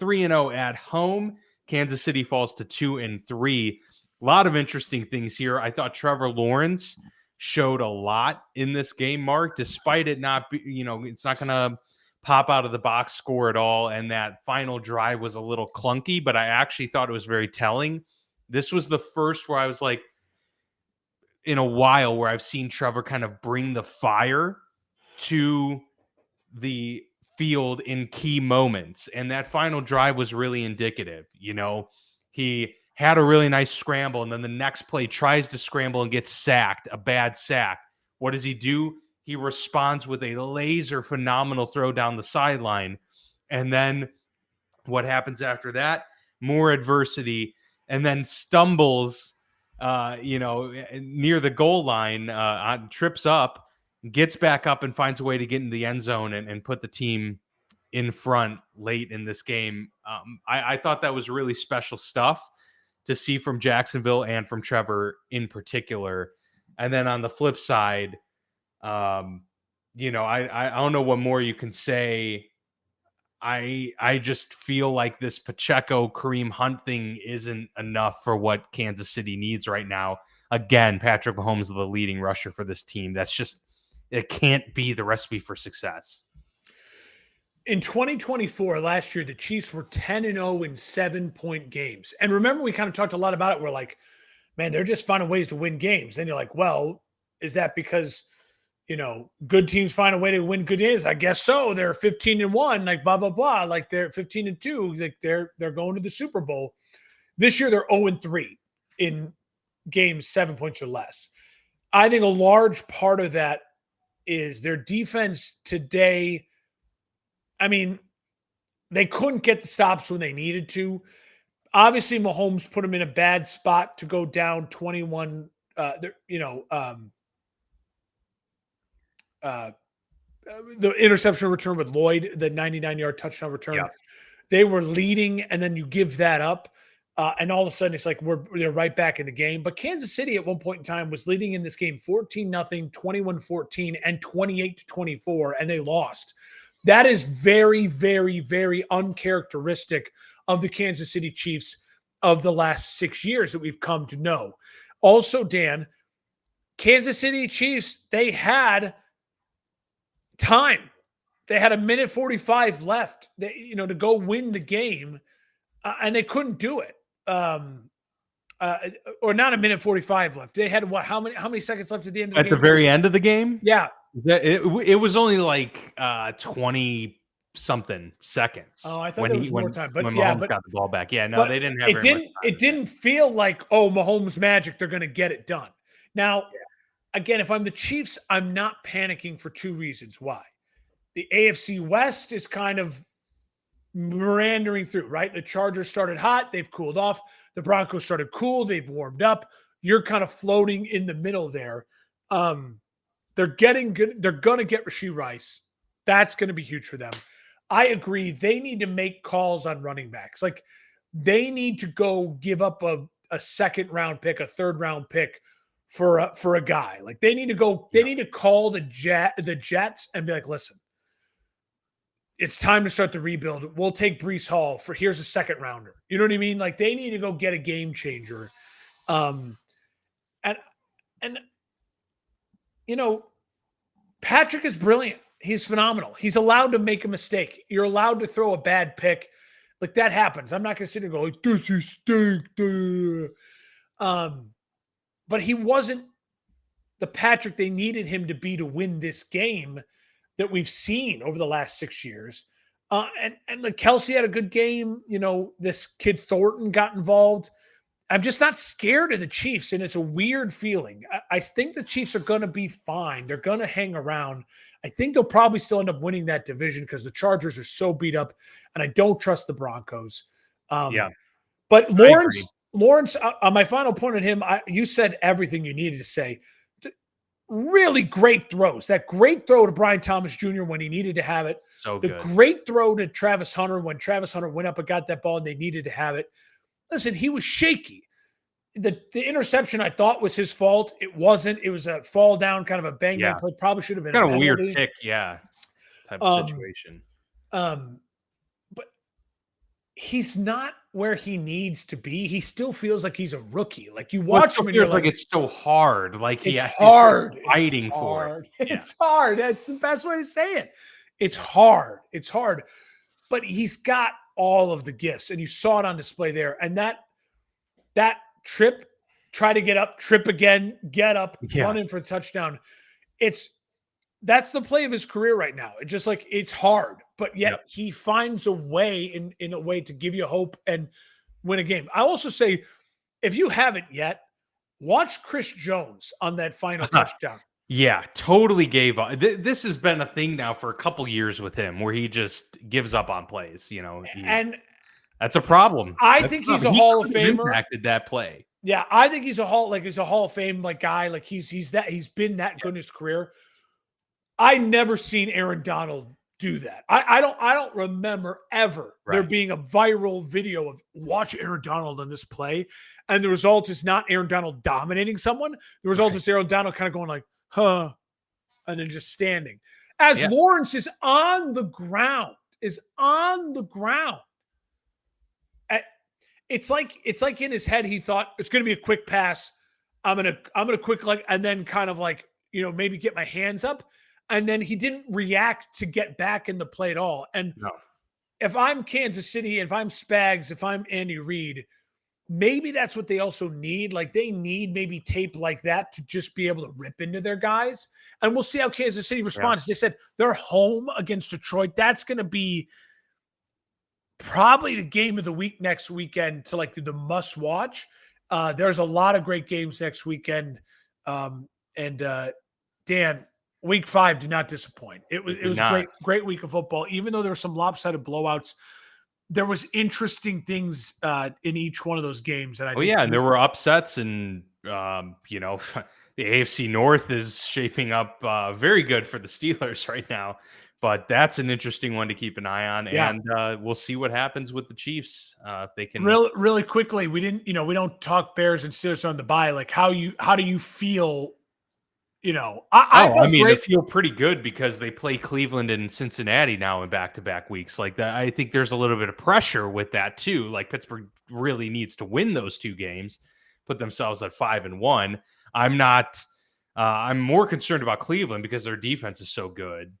3-0 at home. Kansas City falls to 2-3. A lot of interesting things here. I thought Trevor Lawrence showed a lot in this game, Mark, despite it not be, it's not going to pop out of the box score at all. And that final drive was a little clunky, but I actually thought it was very telling. This was the first where I was like, in a while, where I've seen Trevor kind of bring the fire to the field in key moments. And that final drive was really indicative. He had a really nice scramble, and then the next play tries to scramble and gets sacked, a bad sack. What does he do? He responds with a laser phenomenal throw down the sideline. And then what happens after that? More adversity, and then stumbles, near the goal line, trips up, gets back up and finds a way to get in the end zone and put the team in front late in this game. I thought that was really special stuff to see from Jacksonville and from Trevor in particular. And then on the flip side, you know, I don't know what more you can say. I just feel like this Pacheco Kareem Hunt thing isn't enough for what Kansas City needs right now. Again, Patrick Mahomes is the leading rusher for this team. That's just, it can't be the recipe for success. In 2024, last year, the Chiefs were 10-0 in 7-point games. And remember, we kind of talked a lot about it. We're like, man, they're just finding ways to win games. Then you're like, well, is that because, you know, good teams find a way to win good games? I guess so. They're 15-1, like blah, blah, blah. Like they're 15-2. Like they're going to the Super Bowl. This year, they're 0-3 in games 7 points or less. I think a large part of that is their defense today. I mean, they couldn't get the stops when they needed to. Obviously, Mahomes put them in a bad spot to go down 21. The interception return with Lloyd, the 99-yard touchdown return. Yeah. They were leading, and then you give that up. And all of a sudden, it's like they're right back in the game. But Kansas City at one point in time was leading in this game 14-0, 21-14, and 28-24, and they lost. That is very, very, very uncharacteristic of the Kansas City Chiefs of the last 6 years that we've come to know. Also, Dan, Kansas City Chiefs, they had time. They had 1:45 left, to go win the game, and they couldn't do it. Or not 1:45 left. They had what? How many seconds left at the end of the game? At the very end of the game? Yeah. It was only like 20 something seconds. Oh, I thought there was more time. But when yeah, Mahomes got the ball back. Yeah, no, they didn't have it didn't feel like, oh, Mahomes magic, they're going to get it done. Now, again, if I'm the Chiefs, I'm not panicking for two reasons. Why? The AFC West is kind of meandering through, right? The Chargers started hot, they've cooled off. The Broncos started cool, they've warmed up. You're kind of floating in the middle there. They're getting good. They're going to get Rashee Rice. That's going to be huge for them. I agree. They need to make calls on running backs. Like they need to go give up a second round pick, a third round pick for a guy. Like they need to go. They need to call the Jets and be like, listen, it's time to start the rebuild. We'll take Breece Hall here's a second rounder. You know what I mean? Like they need to go get a game changer. Patrick is brilliant. He's phenomenal. He's allowed to make a mistake. You're allowed to throw a bad pick. Like that happens. I'm not going to sit and go like, this is stink. But he wasn't the Patrick they needed him to be to win this game that we've seen over the last 6 years. And like Kelsey had a good game. This kid Thornton got involved. I'm just not scared of the Chiefs, and it's a weird feeling. I think the Chiefs are going to be fine. They're going to hang around. I think they'll probably still end up winning that division because the Chargers are so beat up, and I don't trust the Broncos. But Lawrence, on my final point on him, you said everything you needed to say. Really great throws. That great throw to Brian Thomas Jr. when he needed to have it. So good. The great throw to Travis Hunter when Travis Hunter went up and got that ball and they needed to have it. Listen, he was shaky. The interception I thought was his fault. It wasn't. It was a fall down, kind of a bang bang play. Probably should have been kind of a weird pick, type of situation. But he's not where he needs to be. He still feels like he's a rookie. Like you watch him and you're like it's so hard. Like it's hard. Fighting for it. It's hard. That's the best way to say it. It's hard. It's hard. But he's got all of the gifts, and you saw it on display there. And that trip, try to get up, trip again, get up, run in for a touchdown. That's the play of his career right now. It's just like it's hard, but yet he finds a way in a way to give you hope and win a game. I also say, if you haven't yet, watch Chris Jones on that final touchdown. Yeah, totally gave up. This has been a thing now for a couple years with him where he just gives up on plays, and that's a problem. I think he's a Hall of Famer. Impacted that play. Yeah, I think he's a Hall of Fame guy. Like he's been that good in his career. I never seen Aaron Donald do that. I don't remember ever there being a viral video of watch Aaron Donald on this play, and the result is not Aaron Donald dominating someone. The result is Aaron Donald kind of going like, huh, and then just standing. As Lawrence is on the ground. It's like in his head he thought it's going to be a quick pass. I'm gonna quick and then kind of like, maybe get my hands up, and then he didn't react to get back in the play at all. And if I'm Kansas City, if I'm Spags, if I'm Andy Reid, maybe that's what they also need. Like they need maybe tape like that to just be able to rip into their guys. And we'll see how Kansas City responds. They said they're home against Detroit. That's going to be probably the game of the week next weekend to like the must watch. There's a lot of great games next weekend. Dan, week 5 did not disappoint. It was a great week of football. Even though there were some lopsided blowouts, there was interesting things in each one of those games. And and there were upsets, and the AFC North is shaping up very good for the Steelers right now. But that's an interesting one to keep an eye on, and we'll see what happens with the Chiefs if they can. Really quickly, we don't talk Bears and Steelers on the bye. Like how do you feel? I feel pretty good because they play Cleveland and Cincinnati now in back-to-back weeks. Like that, I think there's a little bit of pressure with that too. Like Pittsburgh really needs to win those 2 games, put themselves at 5-1. I'm more concerned about Cleveland because their defense is so good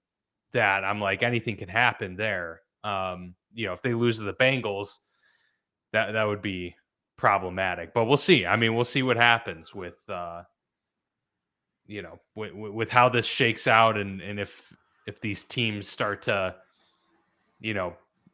that I'm like, anything can happen there. If they lose to the Bengals, that would be problematic. But we'll see. I mean, we'll see what happens with with how this shakes out, and if these teams start to,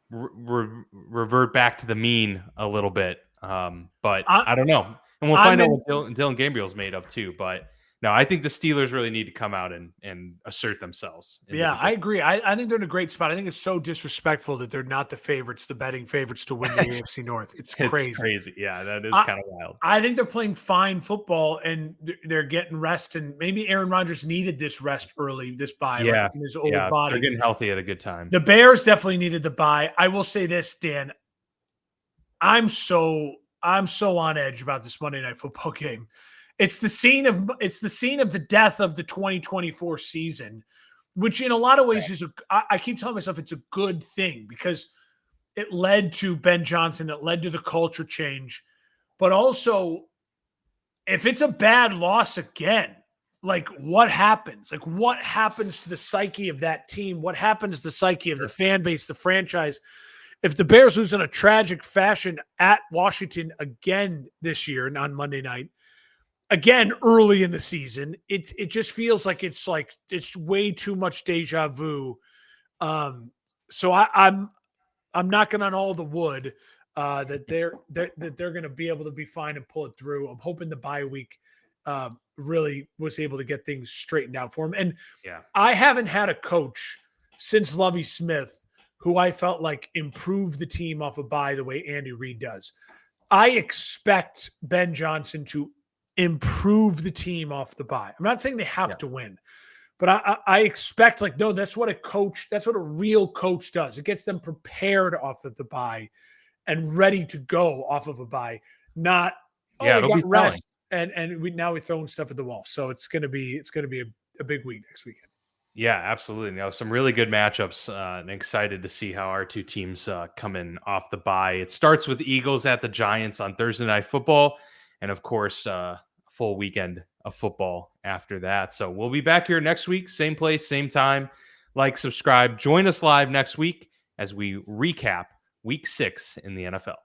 revert back to the mean a little bit. But I don't know. And we'll find out what Dylan Gabriel's made of too. But no, I think the Steelers really need to come out and assert themselves. Yeah, I agree. I think they're in a great spot. I think it's so disrespectful that they're not the betting favorites to win the AFC North. It's crazy. It's crazy. Yeah, that is kind of wild. I think they're playing fine football, and they're getting rest. And maybe Aaron Rodgers needed this rest early, this bye, in his old body. They're getting healthy at a good time. The Bears definitely needed the bye. I will say this, Dan. I'm so on edge about this Monday Night Football game. It's the scene of the death of the 2024 season, which in a lot of ways I keep telling myself it's a good thing because it led to Ben Johnson, it led to the culture change, but also if it's a bad loss again, like what happens? Like what happens to the psyche of that team? What happens to the psyche of the fan base, the franchise? If the Bears lose in a tragic fashion at Washington again this year and on Monday night, again, early in the season, it just feels like it's way too much deja vu. So I'm knocking on all the wood that they're going to be able to be fine and pull it through. I'm hoping the bye week really was able to get things straightened out for him. And I haven't had a coach since Lovie Smith who I felt like improved the team off a bye the way Andy Reid does. I expect Ben Johnson to improve the team off the bye. I'm not saying they have to win, but I expect that's what a real coach does. It gets them prepared off of the bye and ready to go off of a bye, not we got rest and we're throwing stuff at the wall. So it's gonna be a big week next weekend. Yeah, absolutely. Some really good matchups, and excited to see how our 2 teams come in off the bye. It starts with Eagles at the Giants on Thursday Night Football. And of course, full weekend of football after that. So we'll be back here next week, same place, same time. Like, subscribe, join us live next week as we recap week 6 in the NFL.